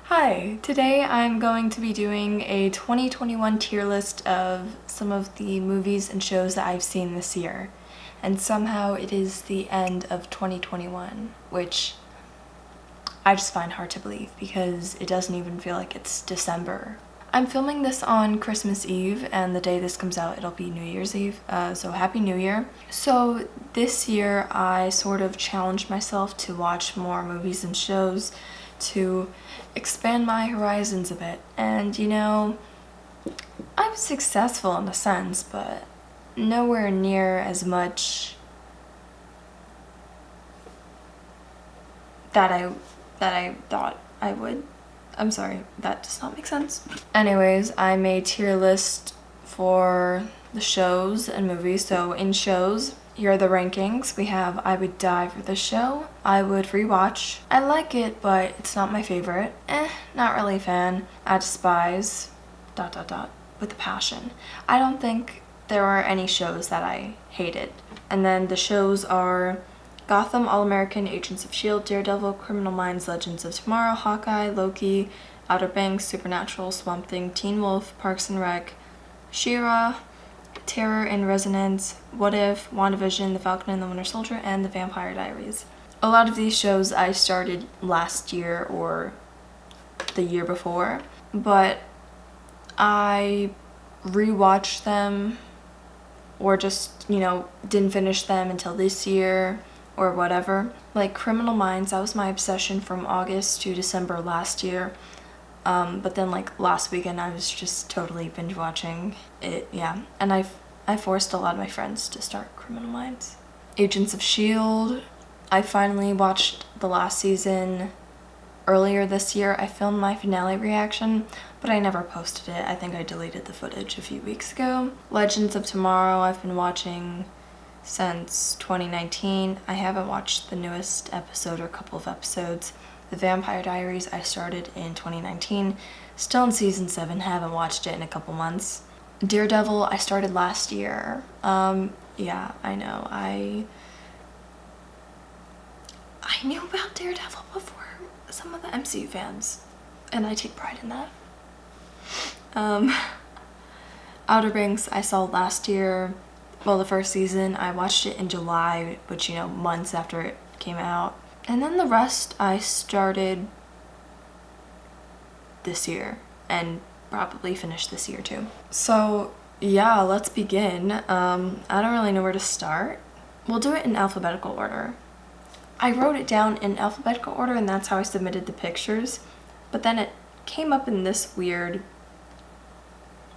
Hi, today I'm going to be doing a 2021 tier list of some of the movies and shows that I've seen this year. And somehow it is the end of 2021, which I just find hard to believe because it doesn't even feel like it's December. I'm filming this on Christmas Eve, and the day this comes out it'll be New Year's Eve, so Happy New Year. So this year I sort of challenged myself to watch more movies and shows to expand my horizons a bit. And I was successful in a sense, but nowhere near as much that I thought I would. I'm sorry, that does not make sense. Anyways, I made tier list for the shows and movies. So in shows, here are the rankings. We have I Would Die for This Show, I Would Rewatch, I Like It but it's not my favorite, not really a fan, I Despise, ... with a passion. I don't think there are any shows that I hated. And then the shows are Gotham, All-American, Agents of S.H.I.E.L.D., Daredevil, Criminal Minds, Legends of Tomorrow, Hawkeye, Loki, Outer Banks, Supernatural, Swamp Thing, Teen Wolf, Parks and Rec, She-Ra, Terror in Resonance, What If, Wanda Vision, The Falcon and the Winter Soldier, and The Vampire Diaries. A lot of these shows I started last year or the year before, but I rewatched them or just, didn't finish them until this year or whatever. Like Criminal Minds, that was my obsession from August to December last year. But then last weekend I was just totally binge watching it, yeah. And I forced a lot of my friends to start Criminal Minds. Agents of S.H.I.E.L.D., I finally watched the last season earlier this year. I filmed my finale reaction, but I never posted it. I think I deleted the footage a few weeks ago. Legends of Tomorrow, I've been watching since 2019. I haven't watched the newest episode or couple of episodes. The Vampire Diaries I started in 2019. Still in season 7, haven't watched it in a couple months. Daredevil I started last year. Yeah, I know. I knew about Daredevil before some of the MCU fans, and I take pride in that. Outer Banks I saw last year. Well, the first season, I watched it in July, which, months after it came out. And then the rest I started this year and probably finished this year too. So yeah, let's begin. I don't really know where to start. We'll do it in alphabetical order. I wrote it down in alphabetical order and that's how I submitted the pictures, but then it came up in this weird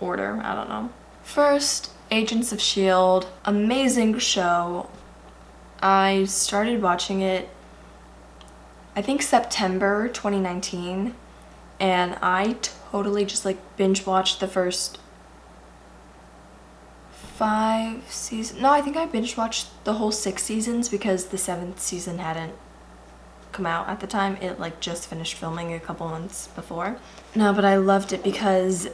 order, I don't know. First, Agents of S.H.I.E.L.D., amazing show. I started watching it, I think September 2019, and I totally just binge watched the first 5 seasons. No, I think I binge watched the whole 6 seasons because the 7th season hadn't come out at the time. It just finished filming a couple months before. No, but I loved it because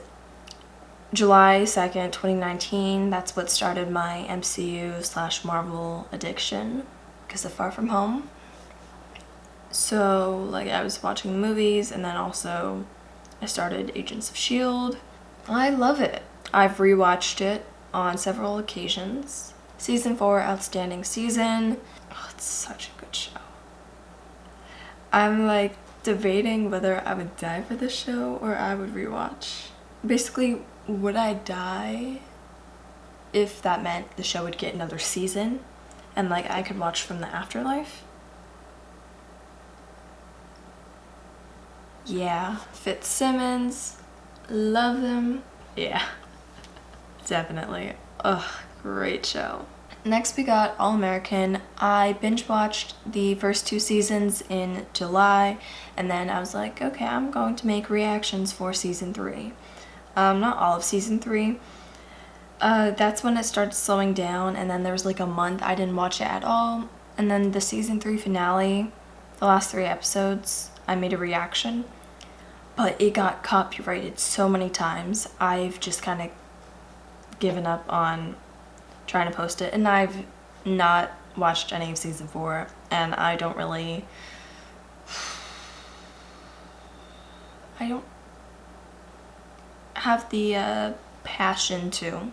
July 2nd, 2019, that's what started my MCU/Marvel addiction because of Far From Home. So, I was watching movies and then also I started Agents of S.H.I.E.L.D. I love it. I've rewatched it on several occasions. Season 4, outstanding season. Oh, it's such a good show. I'm debating whether I would die for this show or I would rewatch. Basically, would I die if that meant the show would get another season and I could watch from the afterlife? Yeah. Fitzsimmons, love them. Yeah, definitely. Ugh, great show. Next we got All-American. I binge watched the first 2 seasons in July and then I was like, okay, I'm going to make reactions for season 3. Not all of season 3. That's when it started slowing down and then there was a month I didn't watch it at all. And then the season 3 finale, the last 3 episodes, I made a reaction. But it got copyrighted so many times, I've just kind of given up on trying to post it. And I've not watched any of season 4, and I don't really I don't have the passion to.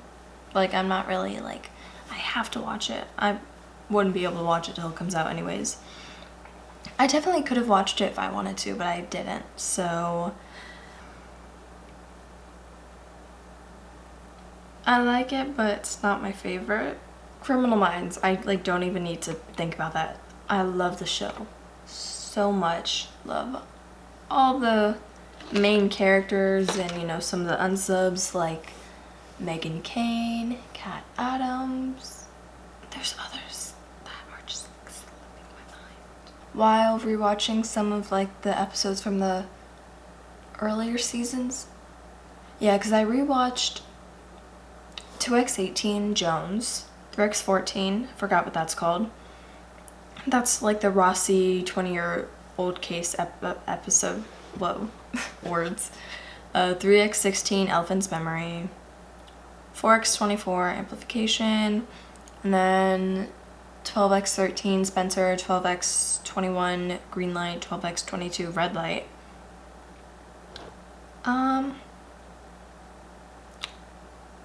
Like, I'm not really like, I have to watch it. I wouldn't be able to watch it till it comes out anyways. I definitely could have watched it if I wanted to, but I didn't. So I like it, but it's not my favorite. Criminal Minds, I like don't even need to think about that. I love the show so much. Love all the main characters and, you know, some of the unsubs like Megan Kane, Kat Adams. There's others that are just like slipping my mind. While rewatching some of like the episodes from the earlier seasons. Yeah, because I rewatched 2X18 Jones, 3X14, forgot what that's called. That's like the Rossi 20-year-old case episode. Whoa, words. 3X16 Elephant's Memory, 4X24 Amplification, and then 12X13 Spencer, 12X21 Green Light, 12X22 Red Light.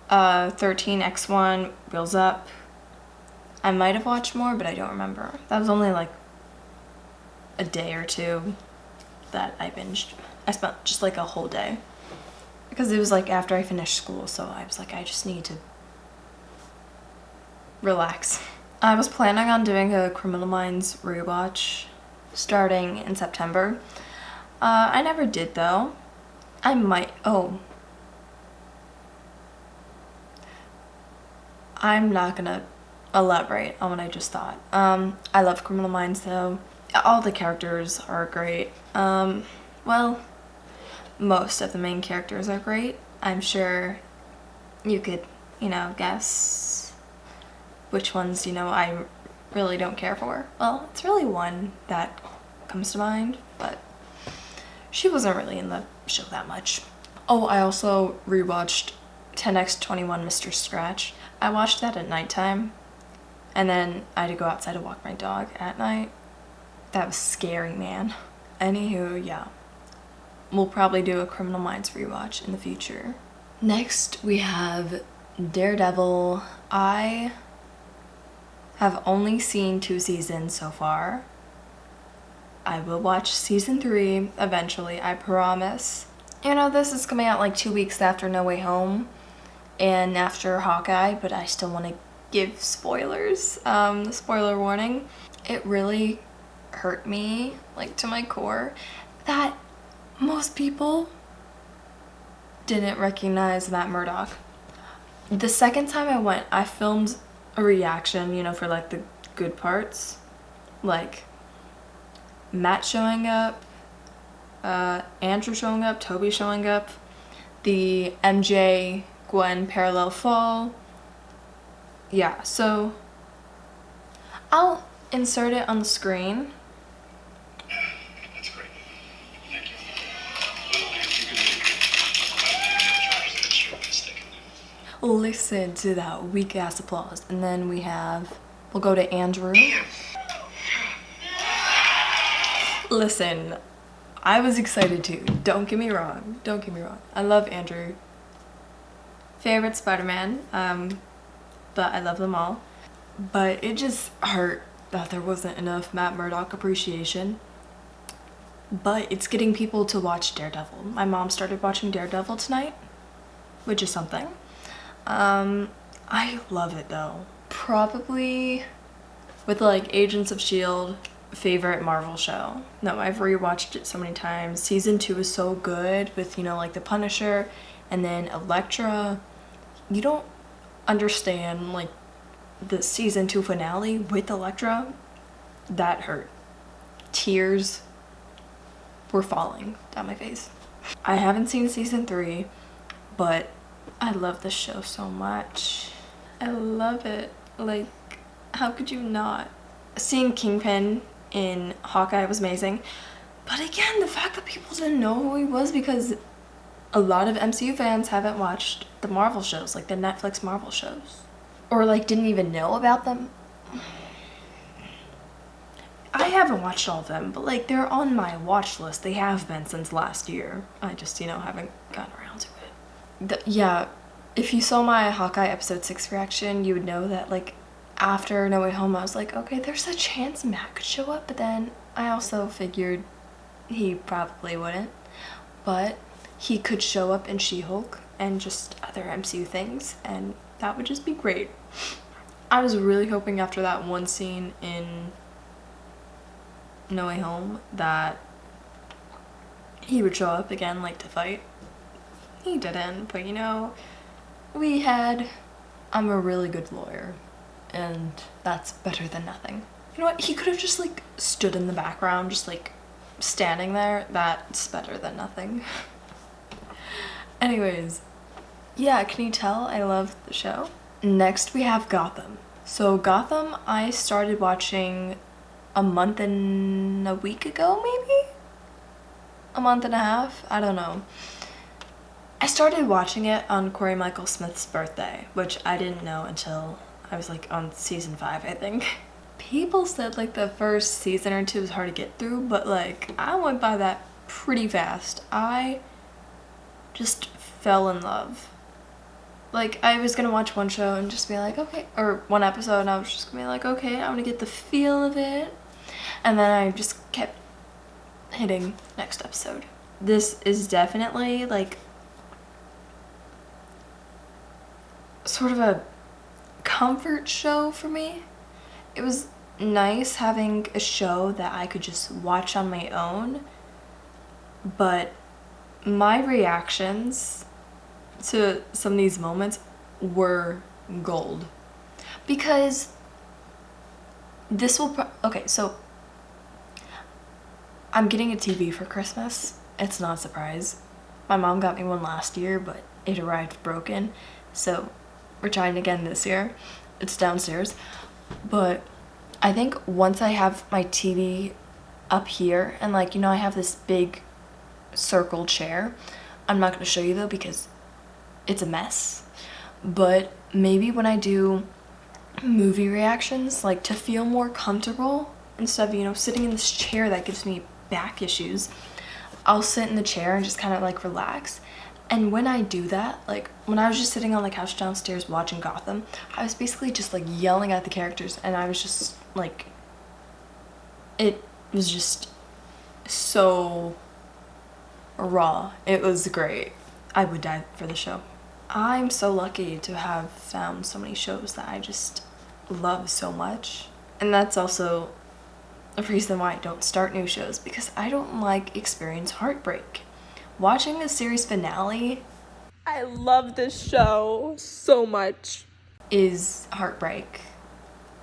13X1 Wheels Up. I might have watched more, but I don't remember. That was only like a day or two that I binged. I spent just like a whole day. Because it was like after I finished school, so I was like, I just need to relax. I was planning on doing a Criminal Minds rewatch starting in September. I never did though. I might, I'm not gonna elaborate on what I just thought. I love Criminal Minds though. All the characters are great. Well, most of the main characters are great. I'm sure you could, you know, guess which ones, you know, I really don't care for. Well, it's really one that comes to mind, but she wasn't really in the show that much. Oh, I also rewatched 10X21 Mr. Scratch. I watched that at nighttime, and then I had to go outside to walk my dog at night. That was scary, man. Anywho, yeah. We'll probably do a Criminal Minds rewatch in the future. Next, we have Daredevil. I have only seen 2 seasons so far. I will watch season 3 eventually, I promise. You know, this is coming out like 2 weeks after No Way Home and after Hawkeye, but I still want to give spoilers. Spoiler warning. It really hurt me, like, to my core, that most people didn't recognize Matt Murdock. The second time I went, I filmed a reaction, you know, for like the good parts. Like Matt showing up, Andrew showing up, Toby showing up, the MJ Gwen parallel fall. Yeah, so I'll insert it on the screen. That's great. Thank you. Listen to that weak ass applause. And then we'll go to Andrew. Listen, I was excited too. Don't get me wrong. I love Andrew. Favorite Spider-Man, but I love them all. But it just hurt that there wasn't enough Matt Murdock appreciation. But it's getting people to watch Daredevil. My mom started watching Daredevil tonight, which is something. I love it though. Probably with like Agents of S.H.I.E.L.D. favorite Marvel show. No, I've rewatched it so many times. Season 2 is so good with, you know, like the Punisher and then Elektra. You don't understand like the season 2 finale with Elektra. That hurt. Tears were falling down my face. I haven't seen season 3, but I love this show so much. I love it. Like, how could you not? Seeing Kingpin in Hawkeye was amazing. But again, the fact that people didn't know who he was, because a lot of MCU fans haven't watched the Marvel shows, like the Netflix Marvel shows. Or like didn't even know about them. I haven't watched all of them, but like they're on my watch list. They have been since last year. I just, haven't gotten around to it. Yeah, if you saw my Hawkeye episode 6 reaction, you would know that like after No Way Home, I was like, okay, there's a chance Matt could show up, but then I also figured he probably wouldn't. But he could show up in She-Hulk and just other MCU things, and that would just be great. I was really hoping after that one scene in No Way Home that he would show up again, like, to fight. He didn't, but I'm a really good lawyer, and that's better than nothing. You know what, he could have just like stood in the background, just like standing there. That's better than nothing. Anyways, yeah, can you tell I love the show? Next we have Gotham. So Gotham I started watching a month and a week ago, maybe? A month and a half? I don't know. I started watching it on Corey Michael Smith's birthday, which I didn't know until I was like on season 5, I think. People said like the first season or 2 was hard to get through, but like I went by that pretty fast. I just fell in love. Like I was gonna watch one show and just be like, okay, or one episode, and I was just gonna be like, okay, I wanna get the feel of it. And then I just kept hitting next episode. This is definitely like sort of a comfort show for me. It was nice having a show that I could just watch on my own, but my reactions to some of these moments were gold. Because this will okay, so I'm getting a TV for Christmas. It's not a surprise. My mom got me one last year, but it arrived broken, so we're trying again this year. It's downstairs. But I think once I have my TV up here, and like, I have this big circle chair. I'm not going to show you though because it's a mess. But maybe when I do movie reactions, like to feel more comfortable, instead of, sitting in this chair that gives me back issues, I'll sit in the chair and just kind of like relax. And when I do that, like when I was just sitting on the couch downstairs watching Gotham, I was basically just like yelling at the characters, and I was just like, it was just so raw. It was great. I would die for the show. I'm so lucky to have found so many shows that I just love so much. And that's also a reason why I don't start new shows, because I don't like experience heartbreak. Watching the series finale, I love this show so much, is heartbreak.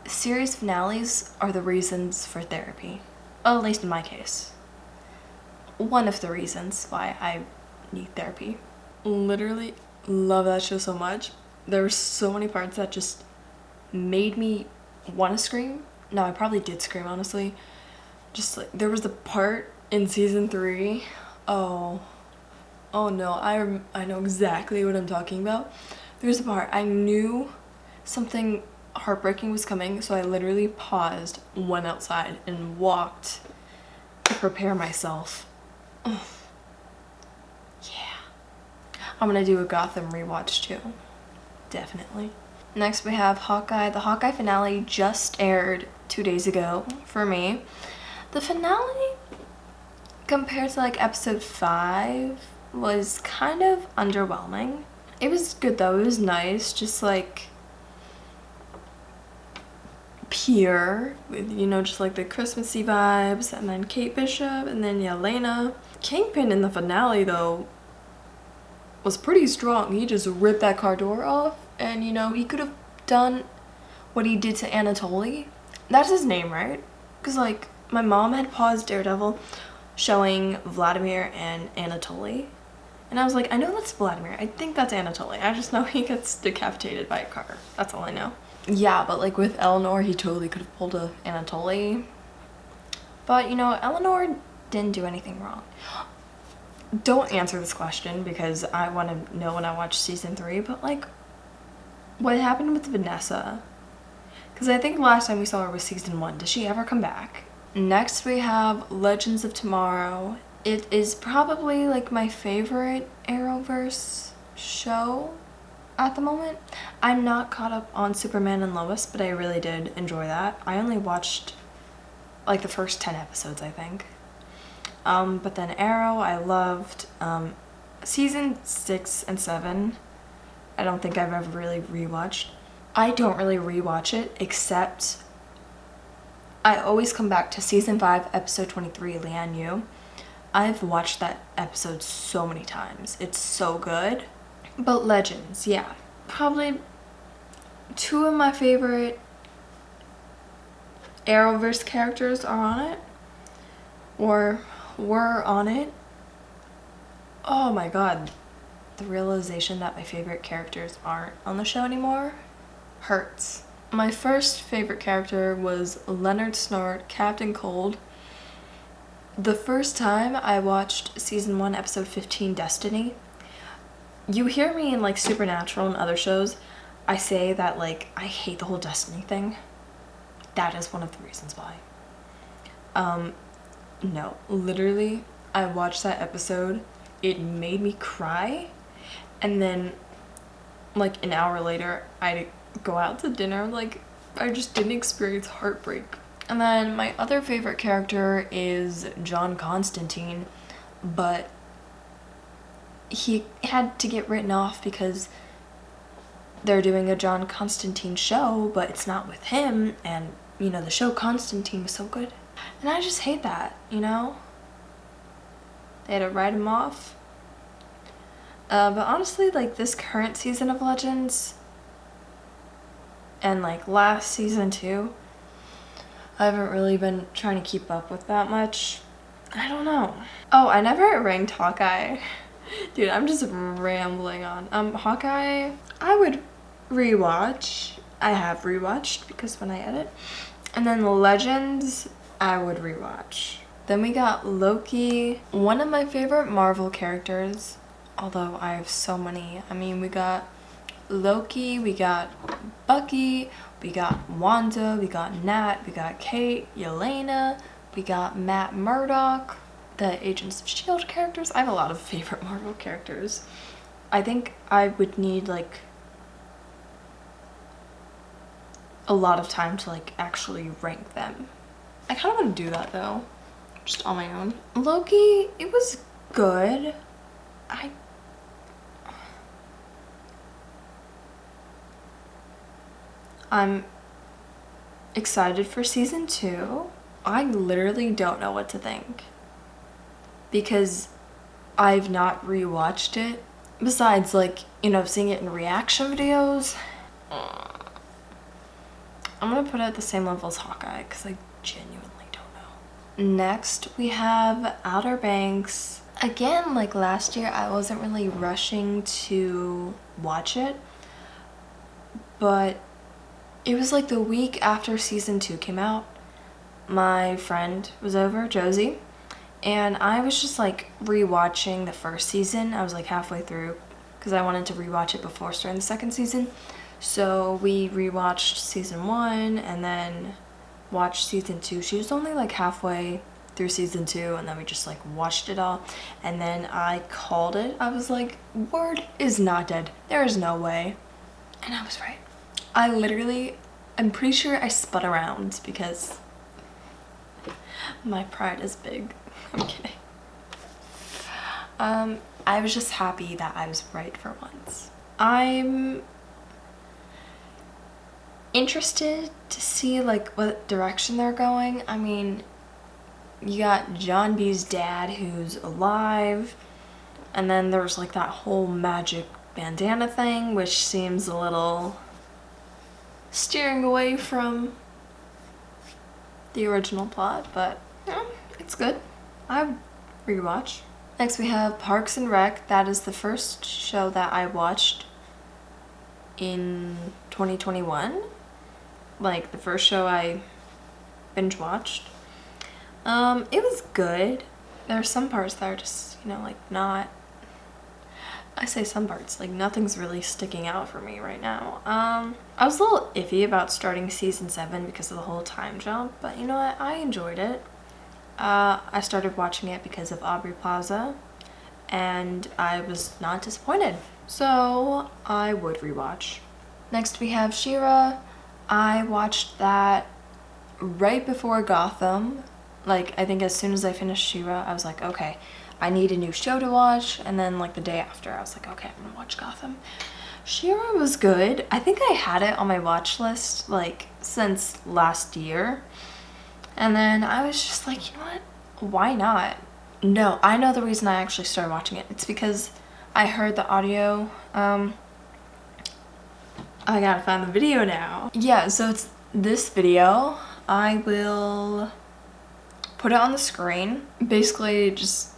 Series finales are the reasons for therapy. Well, at least in my case. One of the reasons why I need therapy. Literally love that show so much. There were so many parts that just made me want to scream. No, I probably did scream, honestly. Just like, there was the part in season 3. Oh no, I know exactly what I'm talking about. There's a part, I knew something heartbreaking was coming, so I literally paused, went outside, and walked to prepare myself. Ugh. Yeah. I'm gonna do a Gotham rewatch too. Definitely. Next we have Hawkeye. The Hawkeye finale just aired 2 days ago for me. The finale, compared to like episode 5, was kind of underwhelming. It was good though, it was nice, just like pure, with just like the Christmassy vibes, and then Kate Bishop, and then Yelena. Kingpin in the finale though was pretty strong. He just ripped that car door off, and he could have done what he did to Anatoly. That's his name, right? Because like my mom had paused Daredevil showing Vladimir and Anatoly, and I was like, I know that's Vladimir, I think that's Anatoly, I just know he gets decapitated by a car. That's all I know. Yeah, but like with Eleanor, he totally could have pulled a Anatoly. But Eleanor didn't do anything wrong. Don't answer this question because I want to know when I watch season 3, but like, what happened with Vanessa? Because I think last time we saw her was season 1. Does she ever come back? Next we have Legends of Tomorrow. It is probably like my favorite Arrowverse show at the moment. I'm not caught up on Superman and Lois, but I really did enjoy that. I only watched like the first 10 episodes, I think. But then Arrow, I loved season 6 and 7. I don't think I've ever really rewatched. I don't really rewatch it, except I always come back to season 5, episode 23, Lian Yu. I've watched that episode so many times. It's so good. But Legends, yeah. Probably 2 of my favorite Arrowverse characters are on it. Or were on it. Oh my god. The realization that my favorite characters aren't on the show anymore hurts. My first favorite character was Leonard Snart, Captain Cold. The first time I watched season 1, episode 15, Destiny, you hear me in like Supernatural and other shows, I say that like I hate the whole Destiny thing. That is one of the reasons why. No, literally, I watched that episode, it made me cry, and then like an hour later, I go out to dinner, like I just didn't experience heartbreak. And then my other favorite character is John Constantine, but he had to get written off because they're doing a John Constantine show, but it's not with him, and you know, the show Constantine was so good. And I just hate that, you know? They had to write him off. But honestly, like this current season of Legends and like last season too, I haven't really been trying to keep up with that much. I don't know. Oh, I never ranked Hawkeye. Dude, I'm just rambling on. Hawkeye, I would rewatch. I have rewatched because when I edit. And then Legends, I would rewatch. Then we got Loki, one of my favorite Marvel characters, although I have so many. I mean, we got Loki, we got Bucky, we got Wanda, we got Nat, we got Kate, Yelena, we got Matt Murdock, the Agents of S.H.I.E.L.D. characters. I have a lot of favorite Marvel characters. I think I would need like a lot of time to like actually rank them. I kind of want to do that though, just on my own. Loki, it was good. I'm excited for season 2. I literally don't know what to think because I've not rewatched it. Besides, like, you know, seeing it in reaction videos. I'm gonna put it at the same level as Hawkeye because I genuinely don't know. Next, we have Outer Banks. Again, like last year, I wasn't really rushing to watch it, but it was like the week after season 2 came out. My friend was over, Josie, and I was just like rewatching the first season. I was like halfway through because I wanted to rewatch it before starting the second season. So we rewatched season 1 and then watched season 2. She was only like halfway through season 2 and then we just like watched it all. And then I called it. I was like, Word is not dead. There is no way. And I was right. I'm pretty sure I spun around because my pride is big. I'm kidding. I was just happy that I was right for once. I'm interested to see like what direction they're going. I mean, you got John B's dad who's alive, and then there's like that whole magic bandana thing, which seems a little steering away from the original plot, but yeah, it's good. I would rewatch. Next we have Parks and Rec. That is the first show that I watched in 2021. Like the first show I binge watched. It was good. There are some parts that are just, you know, like not, I say some parts, like nothing's really sticking out for me right now. I was a little iffy about starting season 7 because of the whole time jump, but you know what, I enjoyed it. I started watching it because of Aubrey Plaza, and I was not disappointed. So I would rewatch. Next we have She-Ra. I watched that right before Gotham. Like, I think as soon as I finished She-Ra, I was like, okay, I need a new show to watch. And then like the day after, I was like, okay, I'm gonna watch Gotham. She-Ra was good. I think I had it on my watch list like since last year. And then I was just like, you know what? Why not? No, I know the reason I actually started watching it. It's because I heard the audio. I gotta find the video now. Yeah, so it's this video. I will put it on the screen. Basically just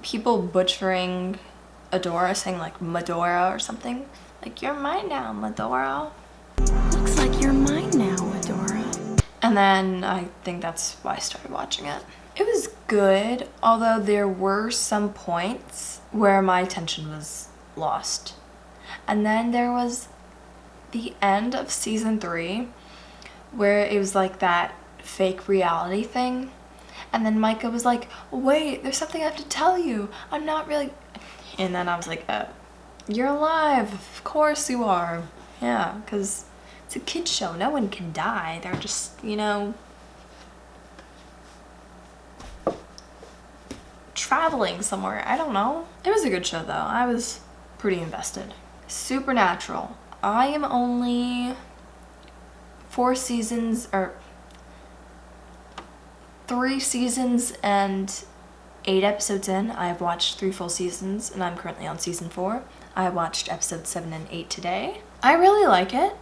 people butchering Adora, saying like Medora or something. Like, you're mine now, Medora. Looks like you're mine now, Adora. And then I think that's why I started watching it. It was good, although there were some points where my attention was lost. And then there was the end of season 3 where it was like that fake reality thing. And then Micah was like, wait, there's something I have to tell you. I'm not really... And then I was like, you're alive. Of course you are. Yeah, because it's a kid's show. No one can die. They're just, you know, traveling somewhere. I don't know. It was a good show though. I was pretty invested. Supernatural. I am only 3 seasons and 8 episodes in. I have watched 3 full seasons and I'm currently on season 4. I watched episodes 7 and 8 today. I really like it.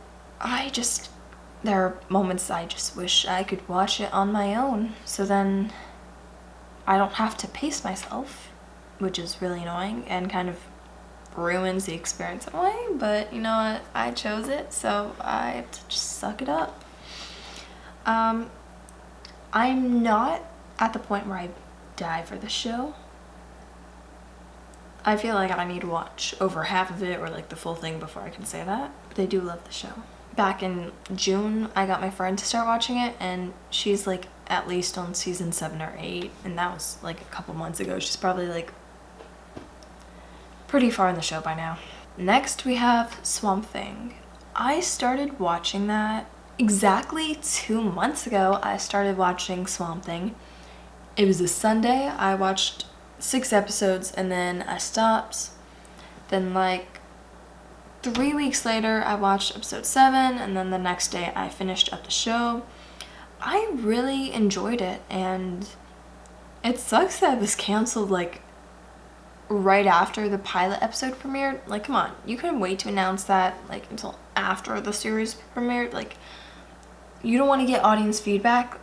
There are moments I just wish I could watch it on my own, so then I don't have to pace myself, which is really annoying and kind of ruins the experience in a way, but you know what? I chose it, so I have to just suck it up. I'm not at the point where I die for the show. I feel like I need to watch over half of it or like the full thing before I can say that, but I do love the show. Back in June, I got my friend to start watching it, and she's like at least on season 7 or 8, and that was like a couple months ago. She's probably like pretty far in the show by now. Next we have Swamp Thing. I started watching that exactly 2 months ago. I started watching Swamp Thing. It was a Sunday. I watched 6 episodes and then I stopped. Then like 3 weeks later I watched episode 7, and then the next day I finished up the show. I really enjoyed it, and it sucks that it was canceled like right after the pilot episode premiered. Like, come on, you couldn't wait to announce that like until after the series premiered. Like, you don't want to get audience feedback.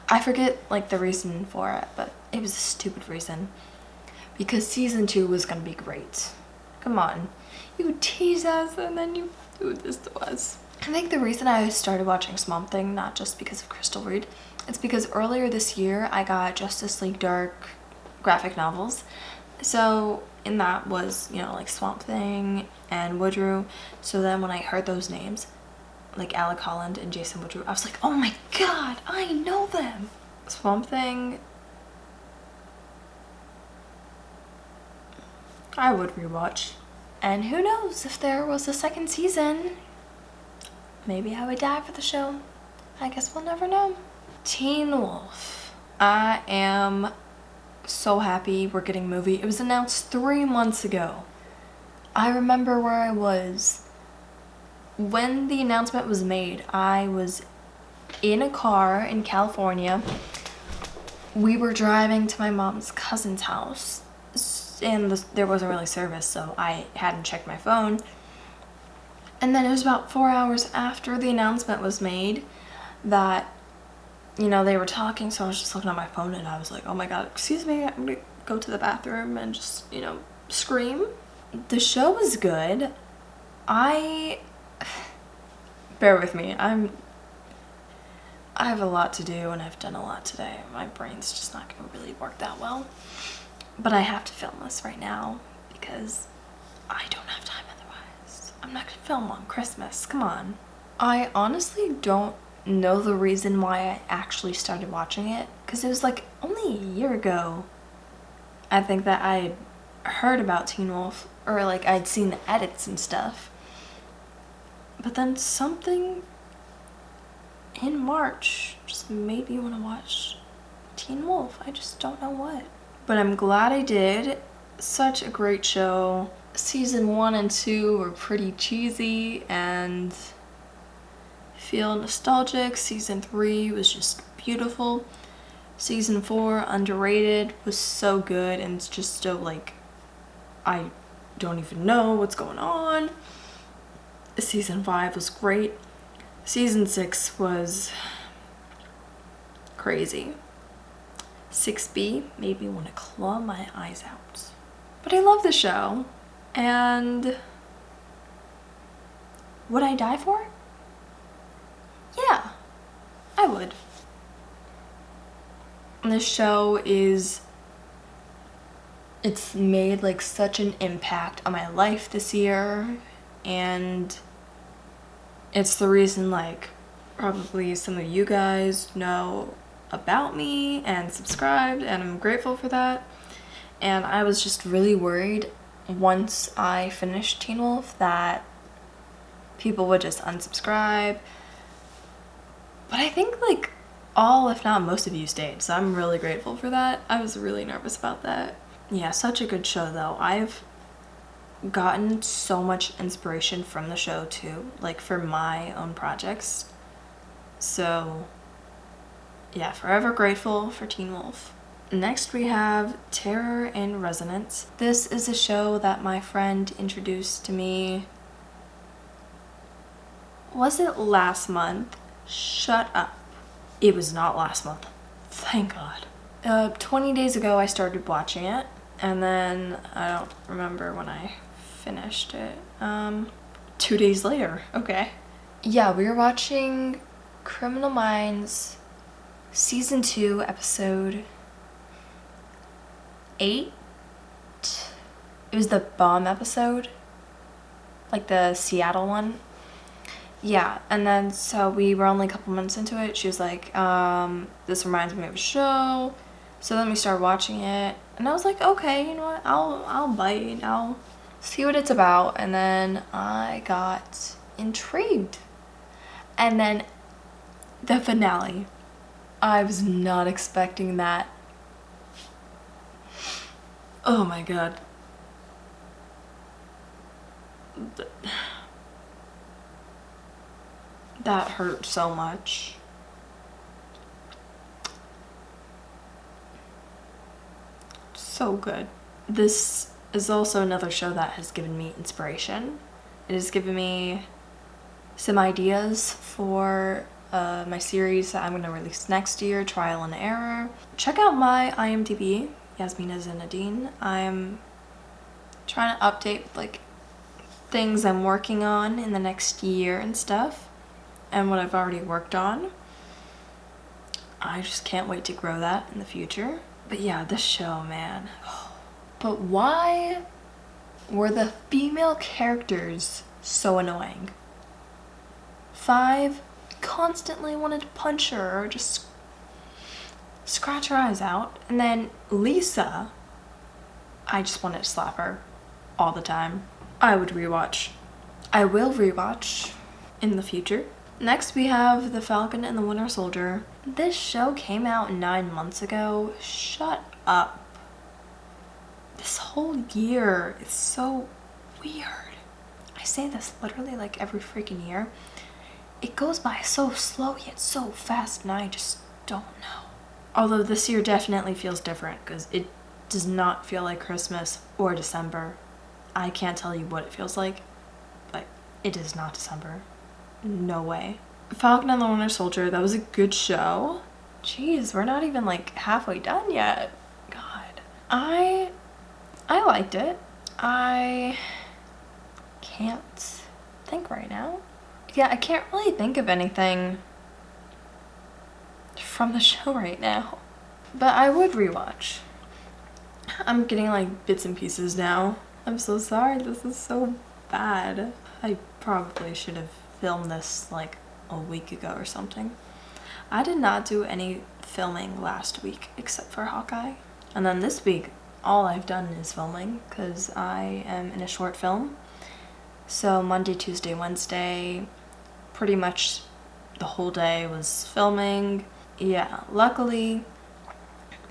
I forget like the reason for it, but it was a stupid reason, because season 2 was gonna be great. Come on, you tease us and then you do this to us. I think the reason I started watching Swamp Thing, not just because of Crystal Reed, it's because earlier this year I got Justice League Dark graphic novels. So in that was, you know, like Swamp Thing and Woodrue. So then when I heard those names, like Alec Holland and Jason Woodrue, I was like, oh my god, I know them. Swamp Thing, I would rewatch. And who knows, if there was a second season, maybe I would die for the show. I guess we'll never know. Teen Wolf. I am so happy we're getting a movie. It was announced 3 months ago. I remember where I was when the announcement was made. I was in a car in California. We were driving to my mom's cousin's house, and there wasn't really service, so I hadn't checked my phone. And then it was about 4 hours after the announcement was made that, you know, they were talking, so I was just looking at my phone and I was like, oh my god, excuse me, I'm gonna go to the bathroom and just, you know, scream. The show was good. Bear with me, I have a lot to do and I've done a lot today. My brain's just not gonna really work that well. But I have to film this right now because I don't have time otherwise. I'm not gonna film on Christmas, come on. I honestly don't know the reason why I actually started watching it, because it was like only a year ago, I think that I heard about Teen Wolf, or like I'd seen the edits and stuff. But then something in March just made me want to watch Teen Wolf. I just don't know what. But I'm glad I did. Such a great show. Season 1 and 2 were pretty cheesy and feel nostalgic. Season 3 was just beautiful. Season 4, underrated, was so good, and it's just so like, I don't even know what's going on. Season 5 was great. Season 6 was crazy. 6B made me want to claw my eyes out. But I love the show, and would I die for it? Yeah, I would. This show it's made like such an impact on my life this year, and it's the reason like probably some of you guys know about me and subscribed, and I'm grateful for that. And I was just really worried once I finished Teen Wolf that people would just unsubscribe, but I think like all, if not most of you stayed, so I'm really grateful for that. I was really nervous about that. Yeah, such a good show though. I've gotten so much inspiration from the show too, like for my own projects. So yeah, forever grateful for Teen Wolf. Next we have Terror in Resonance. This is a show that my friend introduced to me. Was it last month? Shut up. It was not last month. Thank God. 20 days ago I started watching it, and then I don't remember when I finished it. 2 days later. Okay. Yeah, we were watching Criminal Minds Season 2, Episode 8. It was the bomb episode. Like the Seattle one. Yeah, and then so we were only a couple months into it. She was like, this reminds me of a show. So then we started watching it, and I was like, okay, you know what, I'll bite, I'll see what it's about. And then I got intrigued. And then the finale. I was not expecting that. Oh my God. That hurt so much. So good. This is also another show that has given me inspiration. It has given me some ideas for my series that I'm going to release next year, Trial and Error. Check out my IMDb, Yasmina Zinadine. I'm trying to update like things I'm working on in the next year and stuff, and what I've already worked on. I just can't wait to grow that in the future. But yeah, this show, man. But why were the female characters so annoying? 5 constantly wanted to punch her or just scratch her eyes out. And then Lisa, I just wanted to slap her all the time. I would rewatch. I will rewatch in the future. Next we have The Falcon and the Winter Soldier. This show came out 9 months ago. Shut up. This whole year is so weird. I say this literally like every freaking year. It goes by so slow yet so fast, and I just don't know. Although this year definitely feels different because it does not feel like Christmas or December. I can't tell you what it feels like, but it is not December. No way. Falcon and the Winter Soldier, that was a good show. Jeez, we're not even like halfway done yet. God. I liked it. I can't think right now. Yeah, I can't really think of anything from the show right now. But I would rewatch. I'm getting like bits and pieces now. I'm so sorry, this is so bad. I probably should have filmed this like a week ago or something. I did not do any filming last week except for Hawkeye. And then this week, all I've done is filming because I am in a short film. So Monday, Tuesday, Wednesday, pretty much the whole day was filming. Yeah, luckily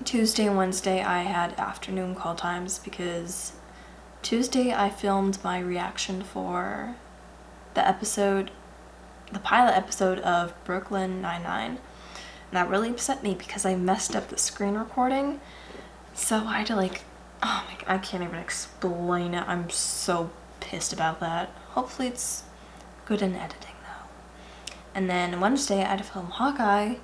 Tuesday and Wednesday I had afternoon call times because Tuesday I filmed my reaction for the pilot episode of Brooklyn Nine-Nine. And that really upset me because I messed up the screen recording. So I had to like, oh my god, I can't even explain it. I'm so pissed about that. Hopefully it's good in editing though. And then Wednesday I had to film Hawkeye.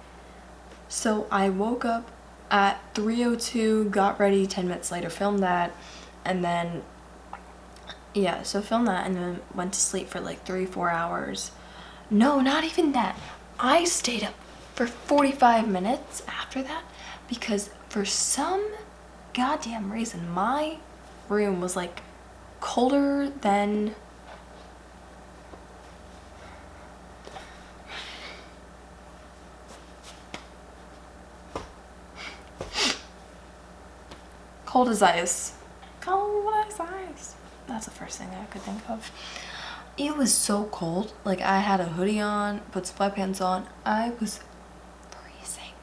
So I woke up at 3:02, got ready, 10 minutes later filmed that, and then yeah, so filmed that and then went to sleep for like 3-4 hours. No, not even that. I stayed up for 45 minutes after that because for some goddamn reason my room was like colder than cold as ice. Cold as ice. That's the first thing I could think of. It was so cold. Like I had a hoodie on, put sweatpants on. I was freezing.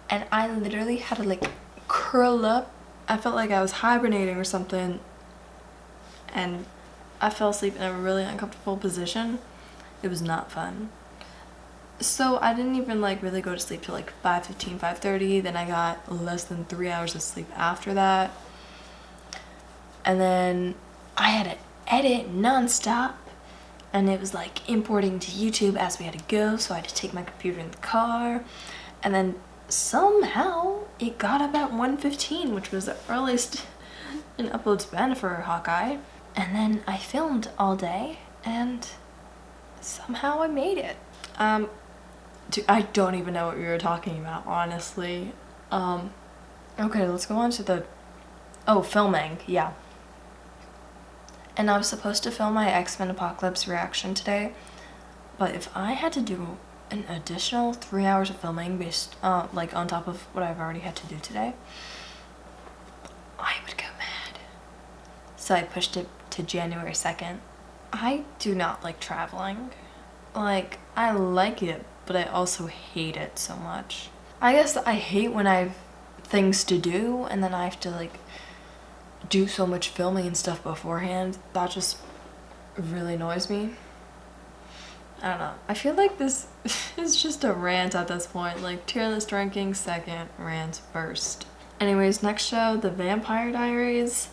And I literally had to like curl up. I felt like I was hibernating or something. And I fell asleep in a really uncomfortable position. It was not fun. So I didn't even like really go to sleep till like 5:15, 5:30. Then I got less than 3 hours of sleep after that. And then I had to edit nonstop. And it was like importing to YouTube as we had to go. So I had to take my computer in the car. And then somehow it got up at 1:15, which was the earliest an upload's been for Hawkeye. And then I filmed all day and somehow I made it. Dude, I don't even know what we were talking about, honestly. Okay, let's go on to the filming, yeah. And I was supposed to film my X-Men Apocalypse reaction today, but if I had to do an additional 3 hours of filming based like on top of what I've already had to do today, I would go mad. So I pushed it to January 2nd. I do not like traveling. Like, I like it, but I also hate it so much. I guess I hate when I have things to do and then I have to like do so much filming and stuff beforehand. That just really annoys me. I don't know. I feel like this is just a rant at this point. Like tier list ranking second, rant first. Anyways, next show, The Vampire Diaries.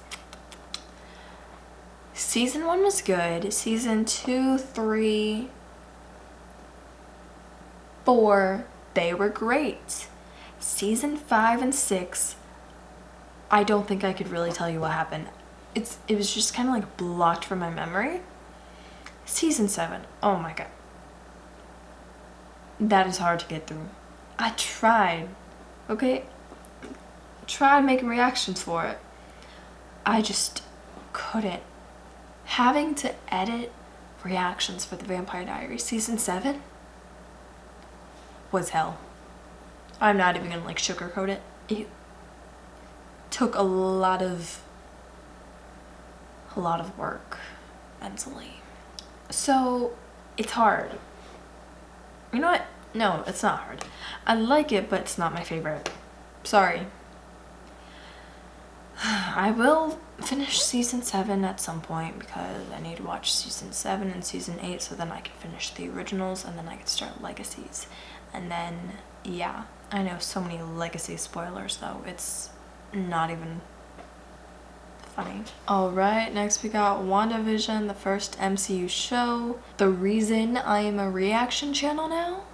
Season 1 was good. Season 2, 3, 4, they were great. Season 5 and 6, I don't think I could really tell you what happened. It was just kind of like blocked from my memory. Season 7, oh my god. That is hard to get through. I tried, okay? Tried making reactions for it. I just couldn't. Having to edit reactions for The Vampire Diaries Season 7 was hell. I'm not even gonna like sugarcoat it. It took a lot of work mentally. So it's hard. You know what? No, it's not hard. I like it, but it's not my favorite. Sorry. I will finish season 7 at some point because I need to watch season 7 and season 8 so then I can finish the originals and then I can start Legacies. And then, yeah, I know so many Legacy spoilers though. It's not even funny. Alright, next we got Wanda Vision, the first MCU show. The reason I am a reaction channel now?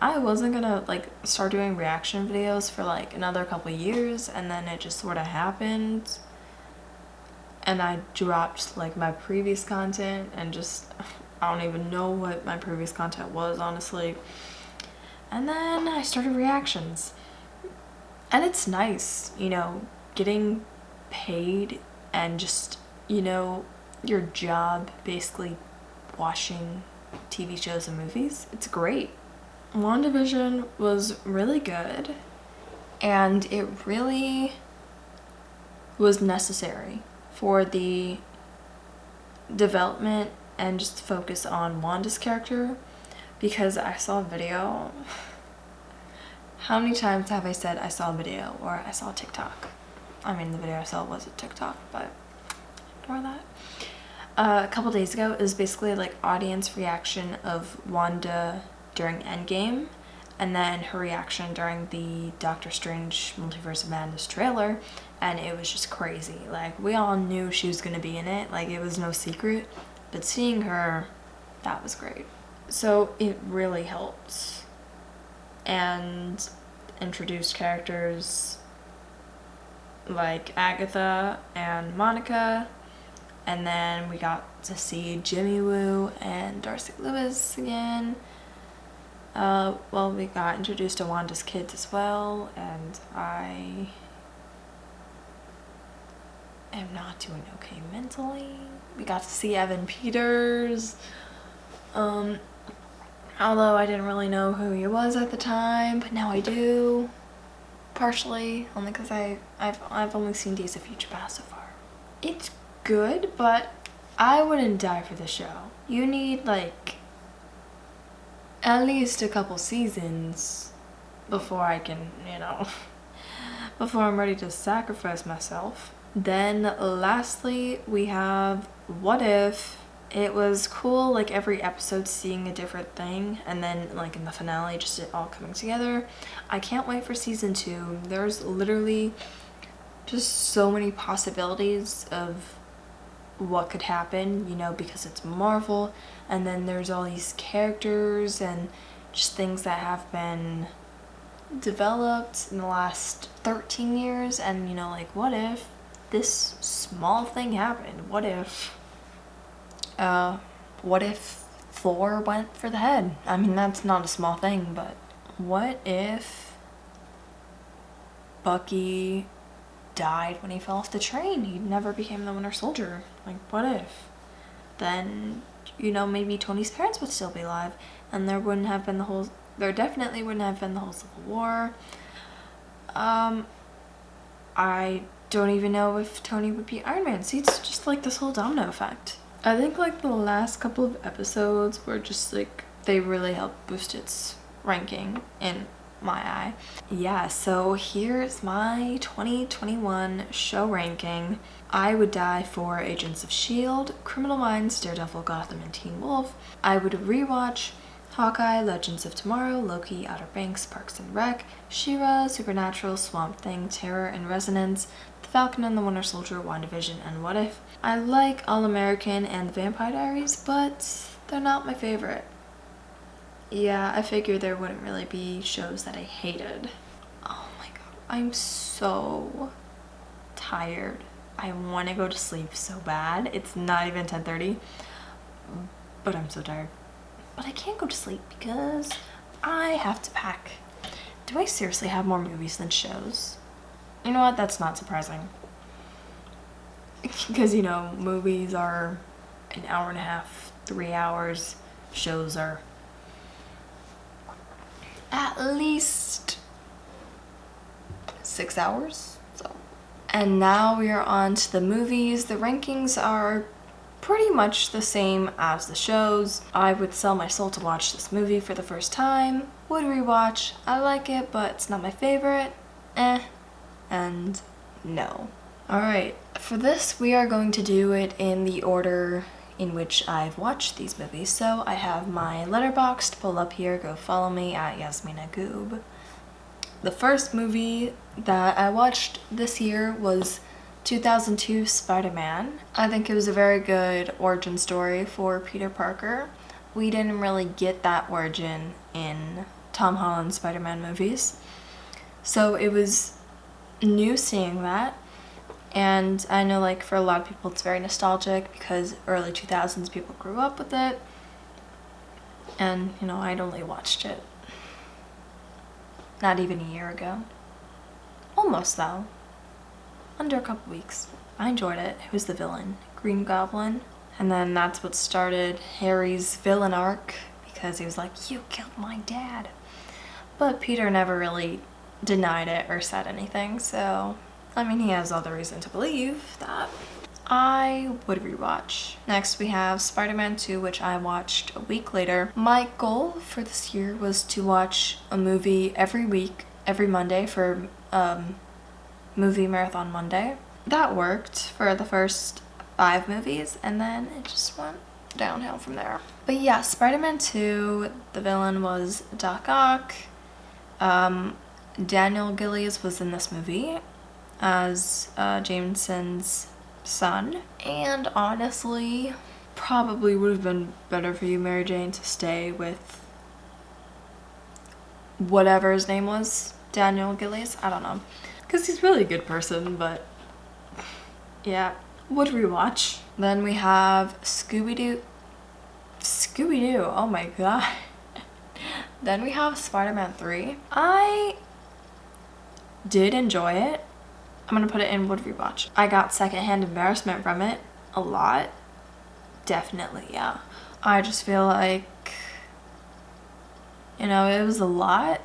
I wasn't gonna like start doing reaction videos for like another couple years and then it just sort of happened. And I dropped like my previous content and just, I don't even know what my previous content was, honestly. And then I started reactions. And it's nice, you know, getting paid and just, you know, your job basically watching TV shows and movies. It's great. WandaVision was really good, and it really was necessary for the development and just focus on Wanda's character, because I saw a video. How many times have I said I saw a video or I saw a TikTok? I mean, the video I saw was a TikTok, but ignore that. A couple days ago, it was basically like audience reaction of Wanda during Endgame, and then her reaction during the Doctor Strange Multiverse of Madness trailer, and it was just crazy. Like, we all knew she was gonna be in it, like it was no secret, but seeing her, that was great. So it really helped and introduced characters like Agatha and Monica, and then we got to see Jimmy Woo and Darcy Lewis again. Well, we got introduced to Wanda's kids as well, and I am not doing okay mentally. We got to see Evan Peters, although I didn't really know who he was at the time, but now I do, partially, only because I've only seen Days of Future Past so far. It's good, but I wouldn't die for the show. You need like at least a couple seasons before I can, before I'm ready to sacrifice myself. Then lastly, we have What If. It was cool, like every episode seeing a different thing, and then like in the finale, just it all coming together. I can't wait for season 2. There's literally just so many possibilities of what could happen, because it's Marvel, and then there's all these characters and just things that have been developed in the last 13 years, and like, what if this small thing happened? What if Thor went for the head? I mean, that's not a small thing, but what if Bucky died when he fell off the train? He never became the Winter Soldier. Like, what if? Then, maybe Tony's parents would still be alive, and there definitely wouldn't have been the whole Civil War. I don't even know if Tony would be Iron Man. See, it's just like this whole domino effect. I think like the last couple of episodes were just like, they really helped boost its ranking in my eye. Yeah, so here's my 2021 show ranking. I would die for Agents of S.H.I.E.L.D., Criminal Minds, Daredevil, Gotham, and Teen Wolf. I would rewatch Hawkeye, Legends of Tomorrow, Loki, Outer Banks, Parks and Rec, She-Ra, Supernatural, Swamp Thing, Terror and Resonance, The Falcon and the Winter Soldier, WandaVision, and What If. I like All-American and Vampire Diaries, but they're not my favorite. Yeah, I figured there wouldn't really be shows that I hated. Oh my god, I'm so tired. I want to go to sleep so bad. It's not even 10:30, but I'm so tired. But I can't go to sleep because I have to pack. Do I seriously have more movies than shows? You know what? That's not surprising. Because, movies are an hour and a half, 3 hours. Shows are at least 6 hours. And now we are on to the movies. The rankings are pretty much the same as the shows. I would sell my soul to watch this movie for the first time. Would rewatch. I like it, but it's not my favorite. And no. Alright, for this we are going to do it in the order in which I've watched these movies. So I have my Letterboxd pull up here. Go follow me at Yasmina Goob. The first movie that I watched this year was 2002 Spider-Man. I think it was a very good origin story for Peter Parker. We didn't really get that origin in Tom Holland's Spider-Man movies, so it was new seeing that. And I know, like, for a lot of people it's very nostalgic because early 2000s people grew up with it, and I'd only watched it not even a year ago. Almost, though. Under a couple weeks. I enjoyed it. Who was the villain? Green Goblin. And then that's what started Harry's villain arc, because he was like, you killed my dad. But Peter never really denied it or said anything, so I mean, he has all the reason to believe that. I would rewatch. Next we have Spider-Man 2, which I watched a week later. My goal for this year was to watch a movie every week, every Monday for movie marathon Monday. That worked for the first 5 movies, and then it just went downhill from there. But yeah, Spider-Man 2, the villain was Doc Ock. Daniel Gillies was in this movie as Jameson's son, and honestly, probably would have been better for you, Mary Jane, to stay with whatever his name was, Daniel Gillies. I don't know, because he's really a good person, but yeah, would rewatch. Then we have Scooby-Doo, oh my god. Then we have Spider-Man 3. I did enjoy it. I'm gonna put it in would rewatch. I got secondhand embarrassment from it a lot. Definitely, yeah. I just feel like, you know, it was a lot,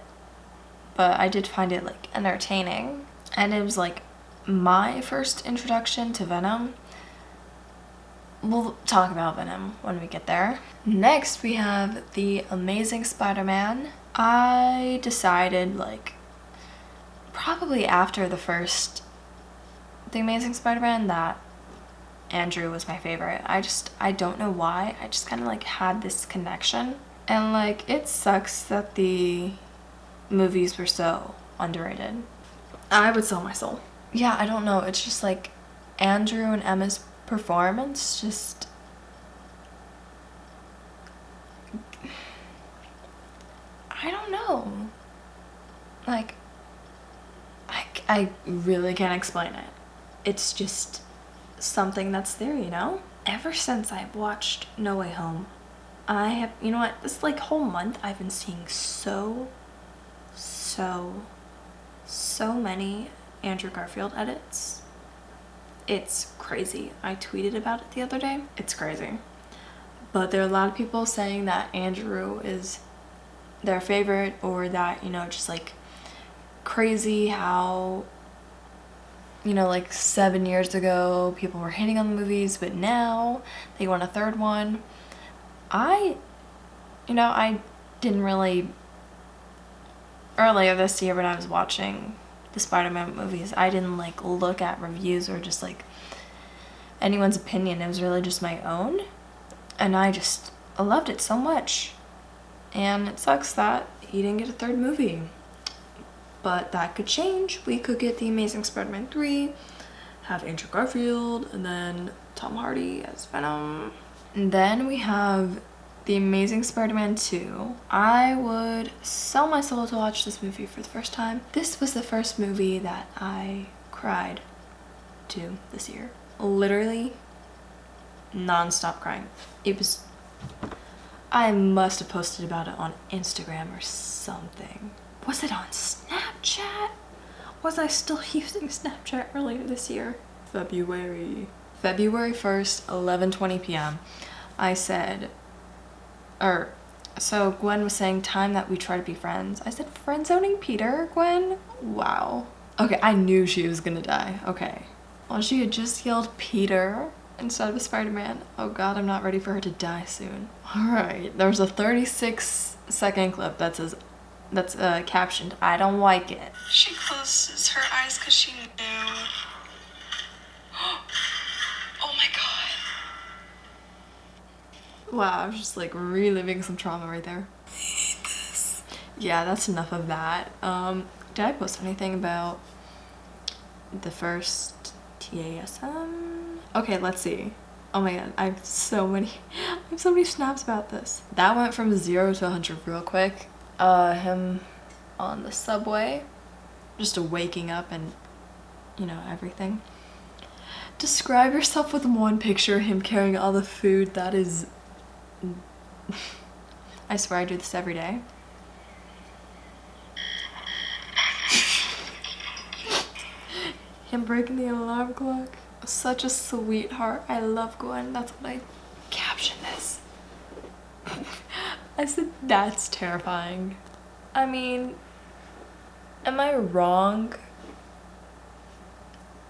but I did find it like entertaining. And it was like my first introduction to Venom. We'll talk about Venom when we get there. Next we have The Amazing Spider-Man. I decided like probably after the first The Amazing Spider-Man that Andrew was my favorite. I don't know why. I just kind of like had this connection. And like it sucks that the movies were so underrated. I would sell my soul. Yeah, I don't know. It's just like Andrew and Emma's performance just, I don't know. Like I really can't explain it. It's just something that's there, you know? Ever since I've watched No Way Home, I have, you know what, this like whole month I've been seeing so many Andrew Garfield edits. It's crazy. I tweeted about it the other day. It's crazy. But there are a lot of people saying that Andrew is their favorite, or that, you know, just like crazy how, you know, like 7 years ago people were hating on the movies, but now they want a third one. I didn't really, earlier this year when I was watching the Spider-Man movies, I didn't like look at reviews or just like anyone's opinion. It was really just my own, and I loved it so much. And it sucks that he didn't get a third movie, but that could change. We could get The Amazing Spider-Man 3, have Andrew Garfield, and then Tom Hardy as Venom. And then we have The Amazing Spider-Man 2. I would sell my soul to watch this movie for the first time. This was the first movie that I cried to this year. Literally non-stop crying. It was, I must have posted about it on Instagram or something. Was it on Snapchat? Was I still using Snapchat earlier this year? February 1st, 11:20 p.m. I said, so Gwen was saying time that we try to be friends. I said, friend zoning Peter, Gwen? Wow. Okay, I knew she was gonna die. Okay. Well, she had just yelled Peter instead of Spider-Man. Oh god, I'm not ready for her to die soon. Alright, there was a 36-second clip that says, that's captioned, I don't like it. She closes her eyes because she knew. Oh my god. Wow, I was just like reliving some trauma right there. Yeah, that's enough of that. Did I post anything about the first TASM? Okay, let's see. Oh my god, I have so many snaps about this. That went from 0 to 100 real quick. Him on the subway, just waking up and, you know, everything. Describe yourself with one picture, him carrying all the food. That is, I swear I do this every day. Him breaking the alarm clock. Such a sweetheart. I love Gwen. That's what I captioned this. I said, that's terrifying. I mean, Am I wrong?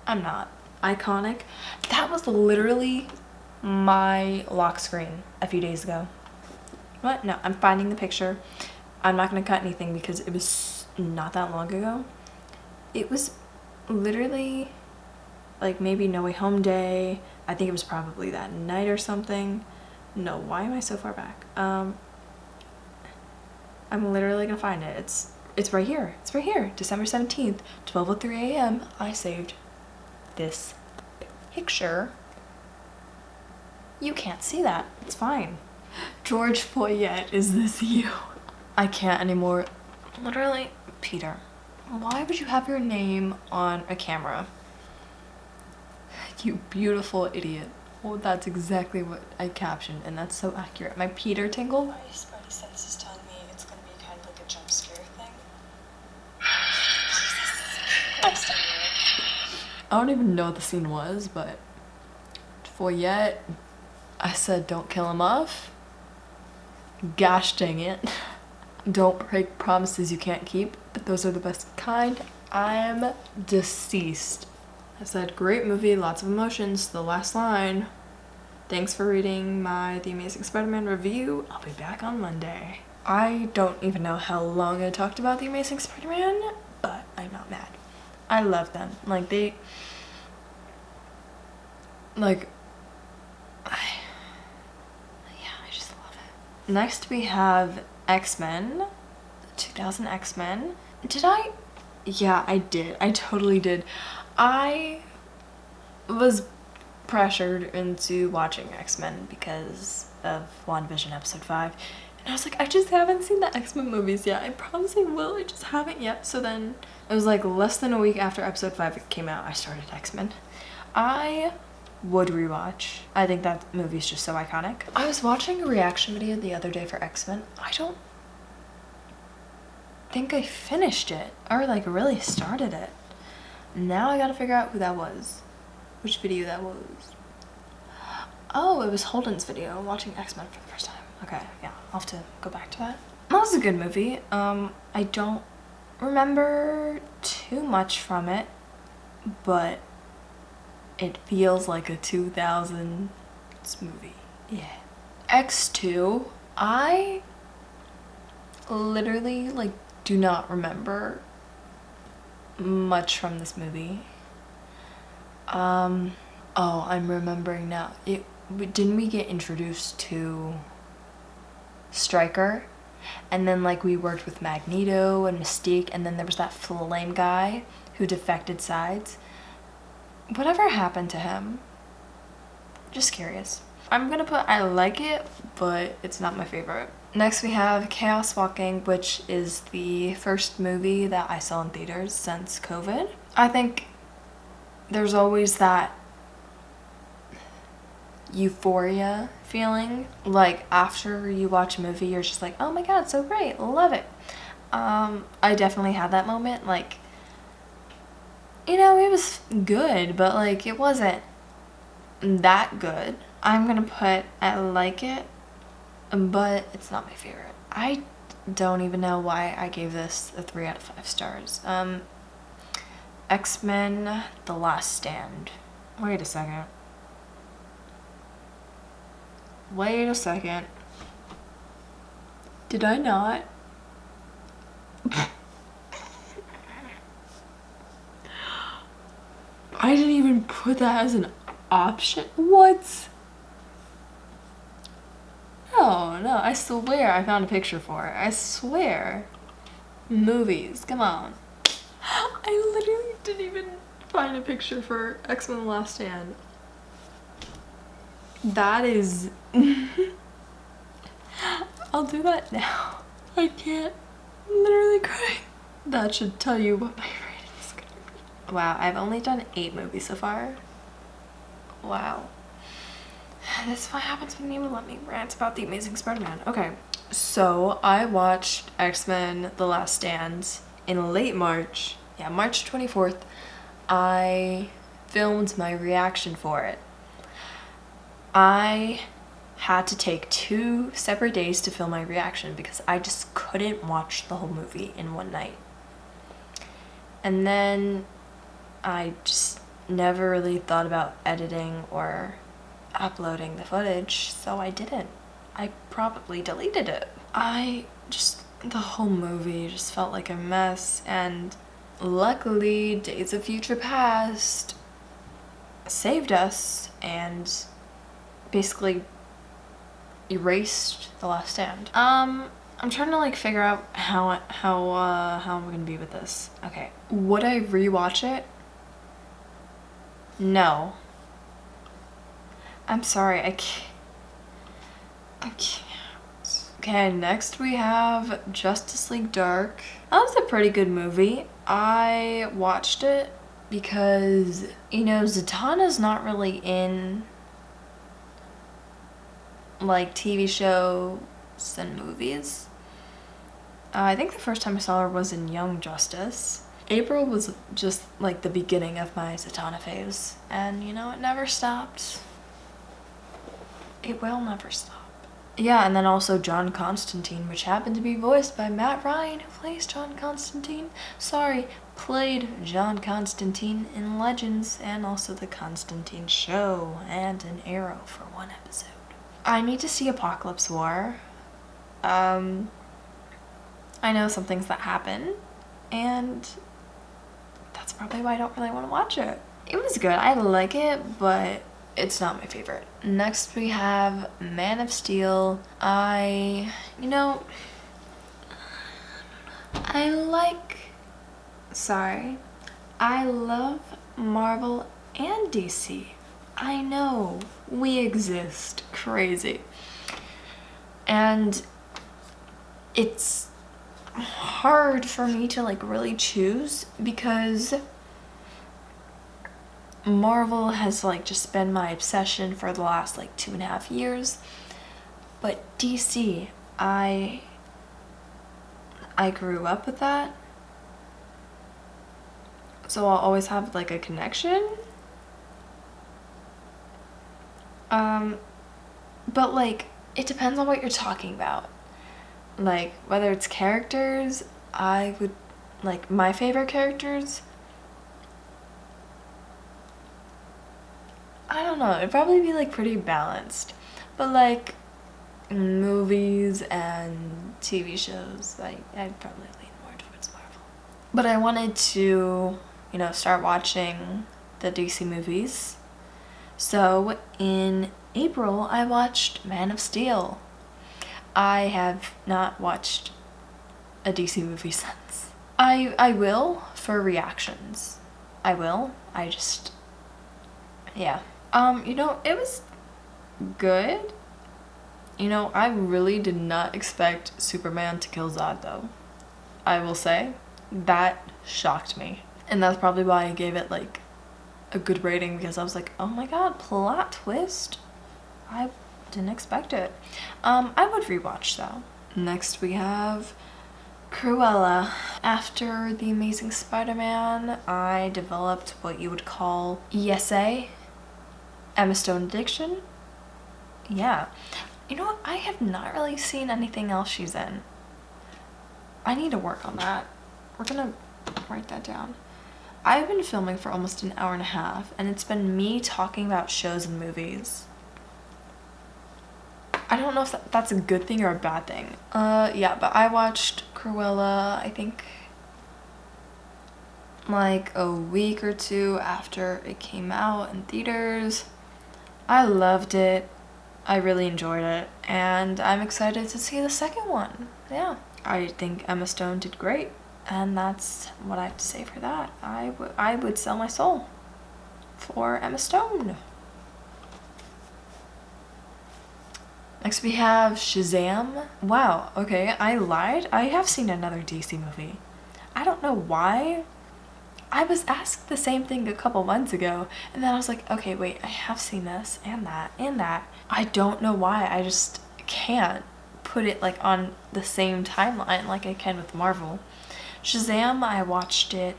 I'm not. Iconic. That was literally my lock screen a few days ago. What? No, I'm finding the picture. I'm not going to cut anything because it was not that long ago. It was literally like maybe No Way Home Day. I think it was probably that night or something. No, why am I so far back? I'm literally going to find it. It's right here. It's right here. December 17th, 12:03 a.m. I saved this picture. You can't see that. It's fine. George Foyette, is this you? I can't anymore. Literally, Peter, why would you have your name on a camera? You beautiful idiot. Well, that's exactly what I captioned, and that's so accurate. My Peter tingle? My spidey sense is telling me it's gonna be kind of like a jump scare thing. I don't even know what the scene was, but Foyette, I said don't kill him off. Gosh dang it. Don't break promises you can't keep, but those are the best kind. I'm deceased. I said great movie, lots of emotions, the last line. Thanks for reading my The Amazing Spider-Man review. I'll be back on Monday. I don't even know how long I talked about The Amazing Spider-Man, but I'm not mad. I love them. Like I just love it. Next we have X-Men, 2000 X-Men. Did I? Yeah, I did. I totally did. I was pressured into watching X-Men because of Wanda Vision episode 5. And I was like, I just haven't seen the X-Men movies yet. I promise I will, I just haven't yet. So then it was like less than a week after episode 5 came out, I started X-Men. I would rewatch. I think that movie's just so iconic. I was watching a reaction video the other day for X-Men. I don't think I finished it or like really started it. Now I gotta figure out who that was. Which video that was. Oh, it was Holden's video, watching X-Men for the first time. Okay, yeah, I'll have to go back to that. That was a good movie. I don't remember too much from it, but it feels like a 2000s movie. Yeah. X2, I literally like do not remember much from this movie. Oh, I'm remembering now. Didn't we get introduced to Stryker? And then like we worked with Magneto and Mystique, and then there was that flame guy who defected sides. Whatever happened to him? Just curious. I'm gonna put I like it, but it's not my favorite. Next we have Chaos Walking, which is the first movie that I saw in theaters since COVID. I think there's always that euphoria feeling. Like after you watch a movie, you're just like, oh my god, so great, love it. I definitely had that moment. Like, you know, it was good, but like it wasn't that good. I'm gonna put I like it, but it's not my favorite. I don't even know why I gave this a 3 out of 5 stars. X-Men The Last Stand. Wait a second. Did I not? I didn't even put that as an option. What? No, I swear I found a picture for it. I swear. Movies, come on. I literally didn't even find a picture for X-Men The Last Stand. That is... I'll do that now. I can't. I'm literally crying. That should tell you what my rating is gonna be. Wow, I've only done 8 movies so far. Wow. This is what happens when you let me rant about The Amazing Spider-Man. Okay, so I watched X-Men The Last Stand in late March. Yeah, March 24th. I filmed my reaction for it. I had to take 2 separate days to film my reaction because I just couldn't watch the whole movie in one night. And then I just never really thought about editing or uploading the footage, so I didn't. I probably deleted it. The whole movie just felt like a mess, and luckily Days of Future Past saved us and basically erased The Last Stand. I'm trying to like figure out how I'm gonna be with this. Okay, would I rewatch it? No. I'm sorry, I can't. Okay, next we have Justice League Dark. That was a pretty good movie. I watched it because, you know, Zatanna's not really in like TV shows and movies. I think the first time I saw her was in Young Justice. April was just like the beginning of my Zatanna phase, and you know, it never stopped. It will never stop. Yeah, and then also John Constantine, which happened to be voiced by Matt Ryan, who plays John Constantine. Played John Constantine in Legends, and also The Constantine Show, and an Arrow for one episode. I need to see Apocalypse War. I know some things that happen, and that's probably why I don't really want to watch it. It was good. I like it, but it's not my favorite. Next we have Man of Steel. I love Marvel and DC. I know, we exist. Crazy. And it's hard for me to like really choose because Marvel has like just been my obsession for the last like 2.5 years. But DC, I grew up with that. So I'll always have like a connection. But like, it depends on what you're talking about. Like, whether it's characters, I would, like, my favorite characters, I don't know, it'd probably be like pretty balanced. But like, movies and TV shows, like, I'd probably lean more towards Marvel. But I wanted to, you know, start watching the DC movies. So in April, I watched Man of Steel. I have not watched a DC movie since. I will for reactions. I will. Yeah. You know, it was good. You know, I really did not expect Superman to kill Zod, though. I will say, that shocked me. And that's probably why I gave it, like, a good rating, because I was like, oh my god, plot twist. I didn't expect it. I would rewatch, though. Next we have Cruella. After The Amazing Spider-Man, I developed what you would call ESA, Emma Stone addiction. Yeah. You know what? I have not really seen anything else she's in. I need to work on that. We're gonna write that down. I've been filming for almost an hour and a half, and it's been me talking about shows and movies. I don't know if that's a good thing or a bad thing. Yeah, but I watched Cruella, I think, like a week or two after it came out in theaters. I loved it. I really enjoyed it, and I'm excited to see the second one. Yeah. I think Emma Stone did great, and that's what I have to say for that. I would sell my soul for Emma Stone. Next we have Shazam. Wow, okay, I lied. I have seen another DC movie. I don't know why. I was asked the same thing a couple months ago, and then I was like, okay, wait, I have seen this and that and that. I don't know why. I just can't put it like on the same timeline like I can with Marvel. Shazam, I watched it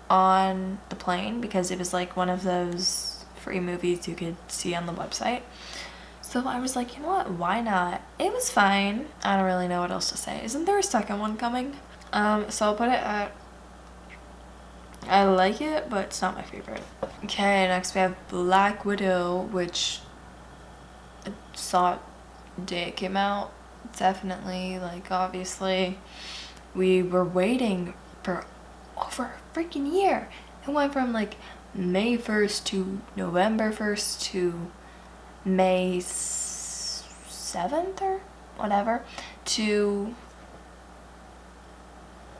on the plane because it was like one of those free movies you could see on the website. So I was like, you know what, why not? It was fine. I don't really know what else to say. Isn't there a second one coming? So I'll put it at I like it, but it's not my favorite. Okay, next we have Black Widow, which I saw it the day it came out. Definitely, like, obviously, we were waiting for over a freaking year. It went from like May 1st to November 1st to May 7th or whatever to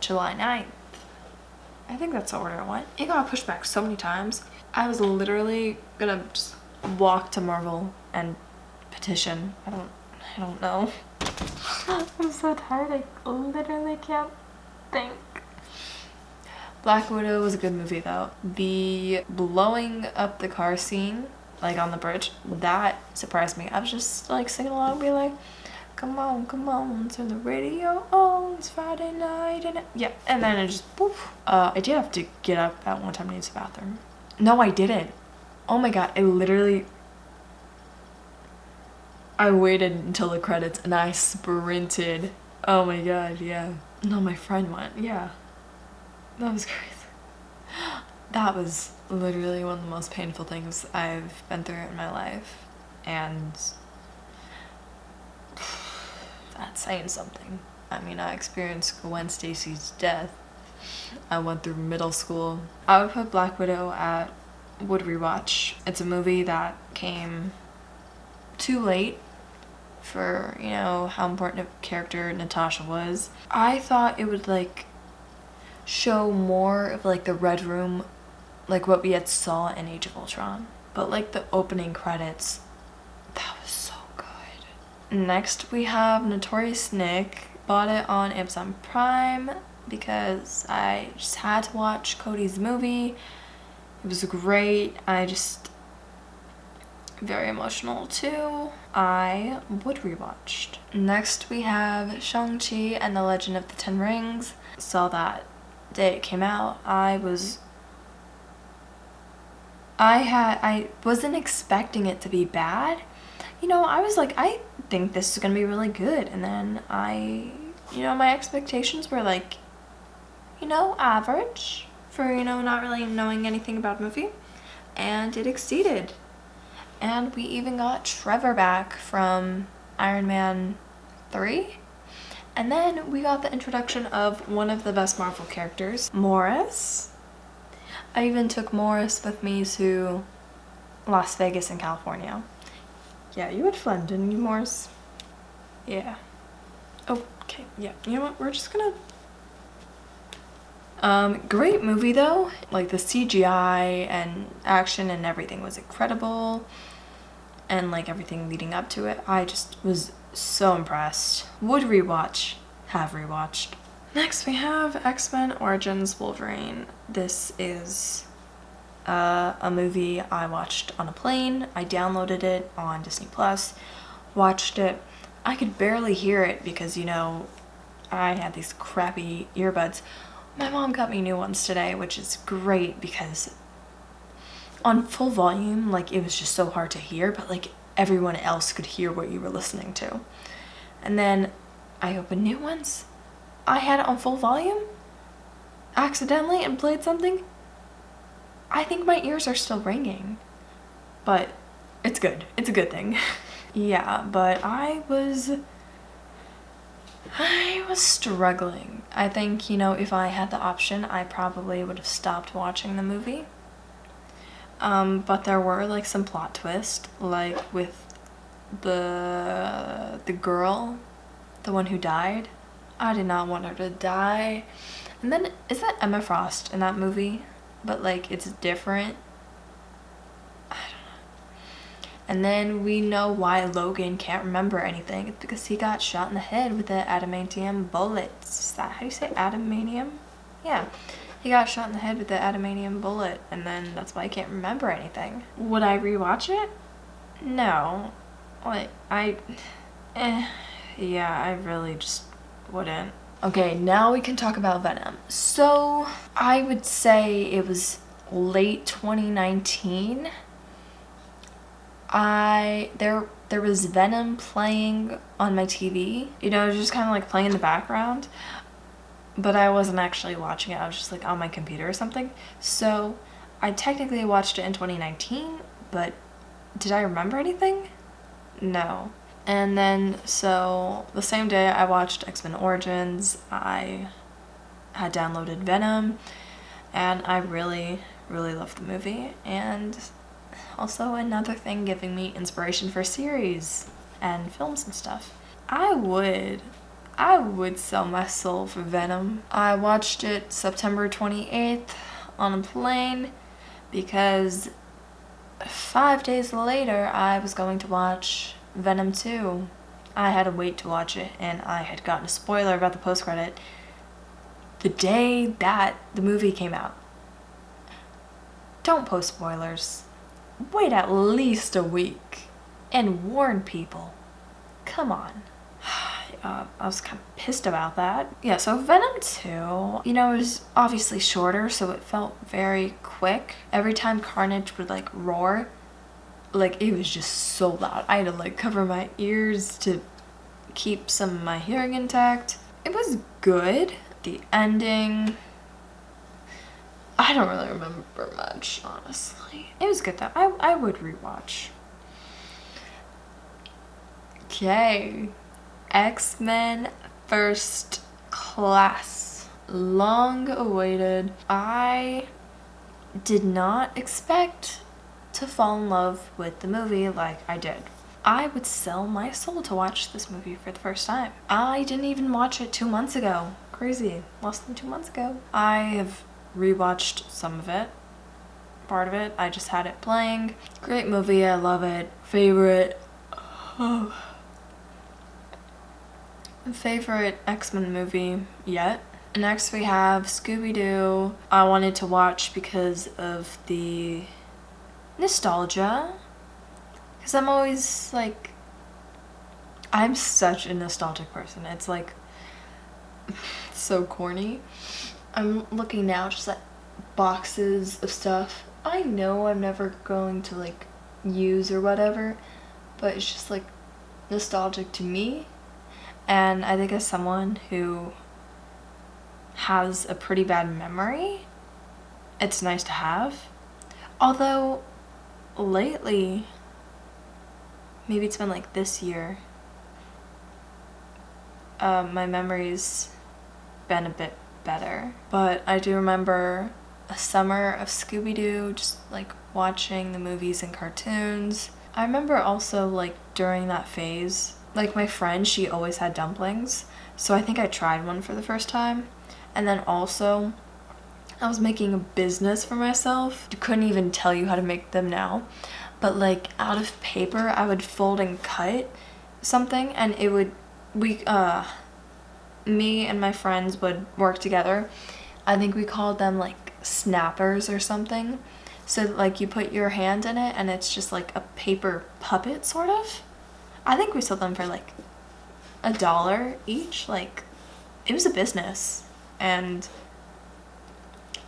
July 9th. I think that's the order it went. It got pushed back so many times. I was literally gonna just walk to Marvel and petition. I don't know. I'm so tired. I literally can't think. Black Widow was a good movie though. The blowing up the car scene, like on the bridge, that surprised me. I was just like singing along, be like, come on, turn the radio on, it's Friday night, and yeah, and then it just poof. I did have to get up at one time to use the bathroom. No, I didn't. Oh my god, I waited until the credits and I sprinted. Oh my god, yeah. No, my friend went, yeah. That was crazy. That was literally one of the most painful things I've been through in my life. And that's saying something. I mean, I experienced Gwen Stacy's death. I went through middle school. I would put Black Widow at would rewatch. It's a movie that came too late for, you know, how important a character Natasha was. I thought it would like show more of like the Red Room, like what we had saw in Age of Ultron. But like the opening credits, that was so good. Next we have Notorious Nick. Bought it on Amazon Prime because I just had to watch Cody's movie. It was great. Very emotional too. I would rewatched. Next we have Shang-Chi and the Legend of the Ten Rings. Saw that day it came out. I wasn't expecting it to be bad. You know, I was like, I think this is gonna be really good, and then my expectations were like, you know, average for, you know, not really knowing anything about the movie, and it exceeded. And we even got Trevor back from Iron Man 3. And then we got the introduction of one of the best Marvel characters, Morris. I even took Morris with me to Las Vegas in California. Yeah, you had fun, didn't you, Morris? Yeah. Okay, yeah. You know what? We're just gonna... great movie though. Like the CGI and action and everything was incredible. And like everything leading up to it, I just was so impressed. Would rewatch, have rewatched. Next we have X-Men Origins Wolverine. This is a movie I watched on a plane. I downloaded it on Disney Plus, watched it. I could barely hear it because, you know, I had these crappy earbuds. My mom got me new ones today, which is great because on full volume, like, it was just so hard to hear, but like everyone else could hear what you were listening to. And then I opened new ones. I had it on full volume accidentally and played something. I think my ears are still ringing, but it's good. It's a good thing. Yeah, but I was struggling. I think, you know, if I had the option, I probably would have stopped watching the movie. But there were like some plot twists, like with the girl, the one who died. I did not want her to die. And then, is that Emma Frost in that movie? But like, it's different. I don't know. And then we know why Logan can't remember anything. It's because he got shot in the head with the adamantium bullets. Is that how you say adamantium? Yeah. He got shot in the head with the adamantium bullet, and then that's why I can't remember anything. Would I rewatch it? No. Like, yeah, I really just wouldn't. Okay, now we can talk about Venom. So, I would say it was late 2019. There was Venom playing on my TV. You know, just kind of like playing in the background. but I wasn't actually watching it. I was just like on my computer or something. So I technically watched it in 2019, but did I remember anything? No. And then, so the same day I watched X-Men Origins, I had downloaded Venom, and I really, really loved the movie. And also another thing giving me inspiration for series and films and stuff. I would sell my soul for Venom. I watched it September 28th on a plane because 5 days later I was going to watch Venom 2. I had to wait to watch it, and I had gotten a spoiler about the post-credit the day that the movie came out. Don't post spoilers. Wait at least a week and warn people. Come on. I was kind of pissed about that. Yeah, so Venom 2, you know, it was obviously shorter, so it felt very quick. Every time Carnage would like roar, like it was just so loud. I had to like cover my ears to keep some of my hearing intact. It was good. The ending, I don't really remember much, honestly. It was good though. I would rewatch. Okay. X-Men First Class. Long awaited. I did not expect to fall in love with the movie like I did. I would sell my soul to watch this movie for the first time. I didn't even watch it 2 months ago. Crazy. Less than 2 months ago. I have rewatched some of it. Part of it. I just had it playing. Great movie. I love it. Favorite X-Men movie yet. Next we have Scooby-Doo. I wanted to watch because of the nostalgia. Because I'm always like, I'm such a nostalgic person. It's like, it's so corny. I'm looking now just at boxes of stuff I know I'm never going to like use or whatever, but it's just like nostalgic to me. And I think as someone who has a pretty bad memory, it's nice to have. Although lately, maybe it's been like this year, my memory's been a bit better. But I do remember a summer of Scooby-Doo, just like watching the movies and cartoons. I remember also like during that phase, like my friend, she always had dumplings, so I think I tried one for the first time. And then also I was making a business for myself. I couldn't even tell you how to make them now, but like out of paper I would fold and cut something, and it would, me and my friends would work together. I think we called them like snappers or something. So like you put your hand in it and it's just like a paper puppet sort of. I think we sold them for like $1 each. Like it was a business, and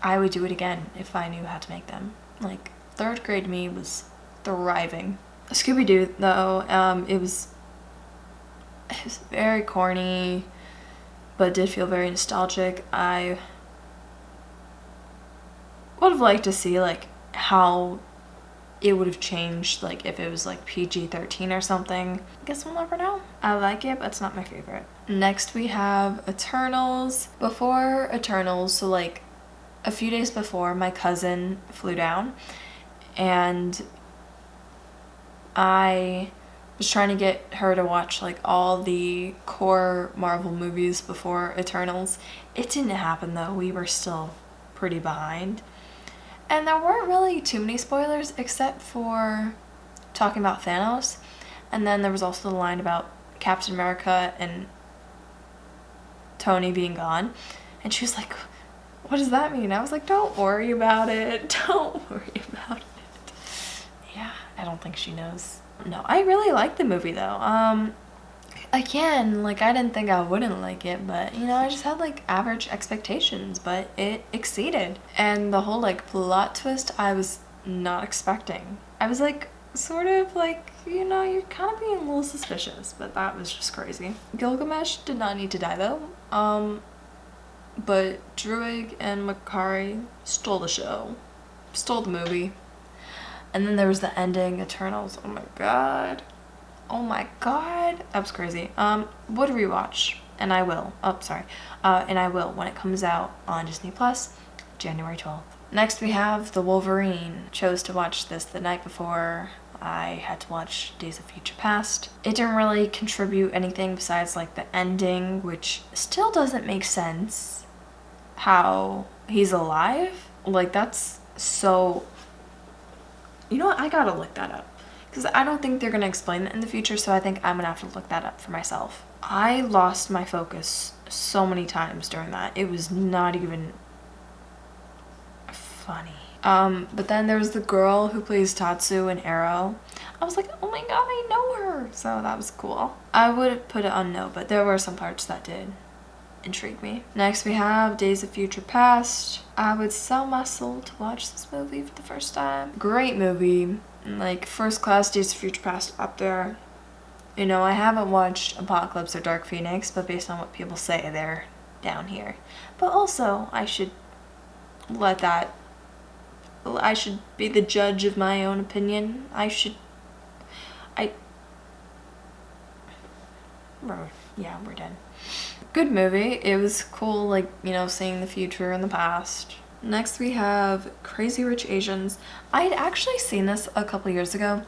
I would do it again if I knew how to make them. Like 3rd grade me was thriving. Scooby-Doo though, it was very corny, but did feel very nostalgic. I would have liked to see like how it would have changed, like if it was like PG-13 or something. I guess we'll never know. I like it, but it's not my favorite. Next we have Eternals. Before Eternals, so like a few days before, my cousin flew down, and I was trying to get her to watch like all the core Marvel movies before Eternals. It didn't happen though. We were still pretty behind. And there weren't really too many spoilers except for talking about Thanos. And then there was also the line about Captain America and Tony being gone. And she was like, what does that mean? I was like, don't worry about it. Don't worry about it. Yeah, I don't think she knows. No, I really liked the movie though. Again, like I didn't think I wouldn't like it, but you know, I just had like average expectations, but it exceeded. And the whole like plot twist I was not expecting. I was like sort of like, you know, you're kind of being a little suspicious, but that was just crazy. Gilgamesh did not need to die though. but Druig and Makari stole the show, stole the movie. And then there was the ending, Eternals. Oh my god. Oh my god. That was crazy. Would rewatch, and I will. Oh, sorry. And I will when it comes out on Disney Plus, January 12th. Next we have The Wolverine. Chose to watch this the night before I had to watch Days of Future Past. It didn't really contribute anything besides like the ending, which still doesn't make sense. How he's alive? Like that's so... You know what? I gotta look that up. Because I don't think they're gonna explain it in the future, so I think I'm gonna have to look that up for myself. I lost my focus so many times during that. It was not even funny. But then there was the girl who plays Tatsu in Arrow. I was like, oh my god, I know her! So that was cool. I would put it on no, but there were some parts that did intrigue me. Next we have Days of Future Past. I would sell my soul to watch this movie for the first time. Great movie. Like first class Days of Future Past up there. You know, I haven't watched Apocalypse or Dark Phoenix, but based on what people say, they're down here. But also, I should be the judge of my own opinion. Yeah, we're done. Good movie. It was cool, like, you know, seeing the future and the past. Next we have Crazy Rich Asians. I had actually seen this a couple years ago.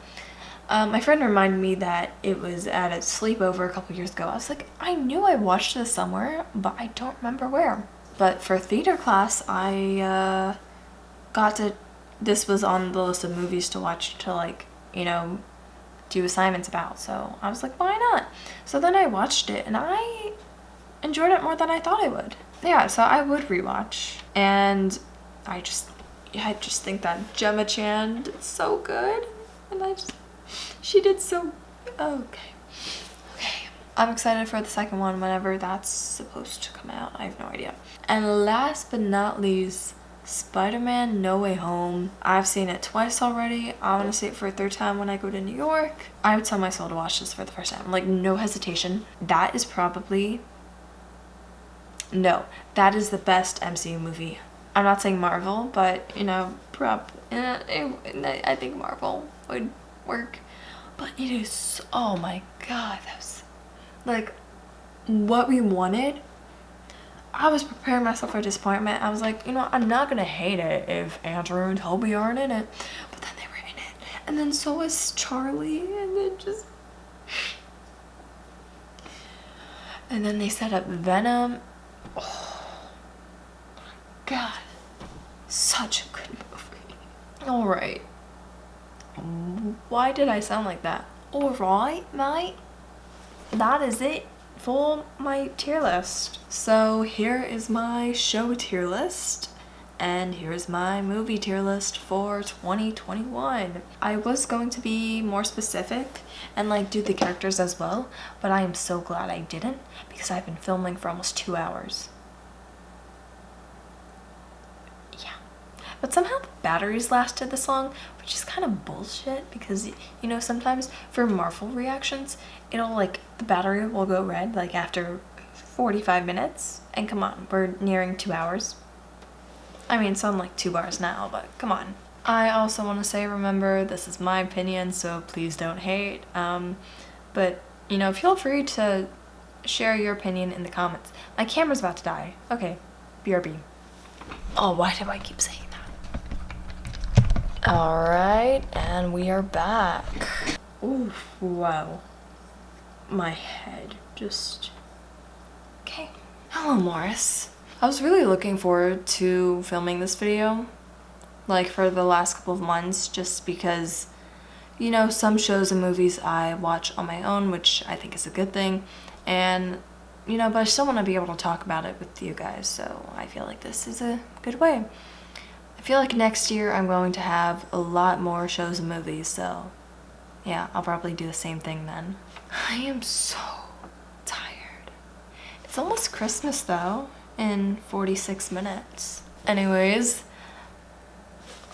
My friend reminded me that it was at a sleepover a couple years ago. I was like, I knew I watched this somewhere, but I don't remember where. But for theater class, I this was on the list of movies to watch to, like, you know, do assignments about. So I was like, why not? So then I watched it and I enjoyed it more than I thought I would. Yeah, so I would rewatch. And I just think that Gemma Chan did so good. And she did so, okay. I'm excited for the second one whenever that's supposed to come out. I have no idea. And last but not least, Spider-Man No Way Home. I've seen it twice already. I want to see it for a third time when I go to New York. I would sell my soul to watch this for the first time. Like, no hesitation. That is probably... No, that is the best MCU movie. I'm not saying Marvel, but, you know, I think Marvel would work. But it is... Oh my god, that was... Like, what we wanted... I was preparing myself for disappointment. I was like, you know, I'm not gonna hate it if Andrew and Toby aren't in it. But then they were in it. And then so was Charlie. And then just... And then they set up Venom. Oh, my god. Such a good movie. Alright. Why did I sound like that? Alright, mate. That is it for my tier list. So here is my show tier list, and here's my movie tier list for 2021. I was going to be more specific and like do the characters as well, but I am so glad I didn't because I've been filming for almost 2 hours. Yeah. But somehow the batteries lasted this long, which is kind of bullshit because, you know, sometimes for Marvel reactions, it'll like, the battery will go red like after 45 minutes. And come on, we're nearing 2 hours. I mean, it's on like 2 bars now, but come on. I also want to say, remember, this is my opinion, so please don't hate. But, you know, feel free to share your opinion in the comments. My camera's about to die. Okay, BRB. Oh, why do I keep saying that? Alright, and we are back. Ooh, wow. My head just... Okay. Hello, Morris. I was really looking forward to filming this video, like for the last couple of months, just because, you know, some shows and movies I watch on my own, which I think is a good thing, and, you know, but I still want to be able to talk about it with you guys, so I feel like this is a good way. I feel like next year I'm going to have a lot more shows and movies, so yeah, I'll probably do the same thing then. I am so tired. It's almost Christmas though, in 46 minutes. Anyways,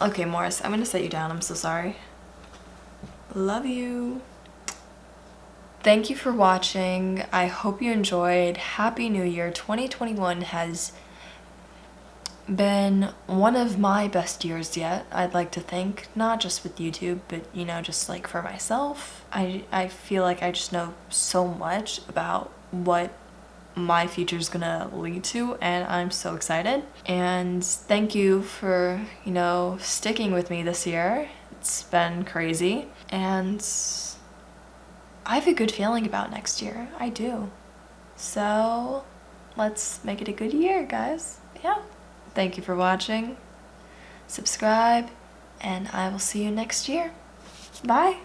okay, Morris, I'm gonna set you down. I'm so sorry. Love you. Thank you for watching. I hope you enjoyed. Happy New Year. 2021 has been one of my best years yet, I'd like to think. Not just with YouTube, but you know, just like for myself. I feel like I just know so much about what my future's gonna lead to, and I'm so excited. And thank you for, you know, sticking with me this year. It's been crazy, and I have a good feeling about next year. I do. So let's make it a good year, guys. Yeah. Thank you for watching. Subscribe, and I will see you next year. Bye.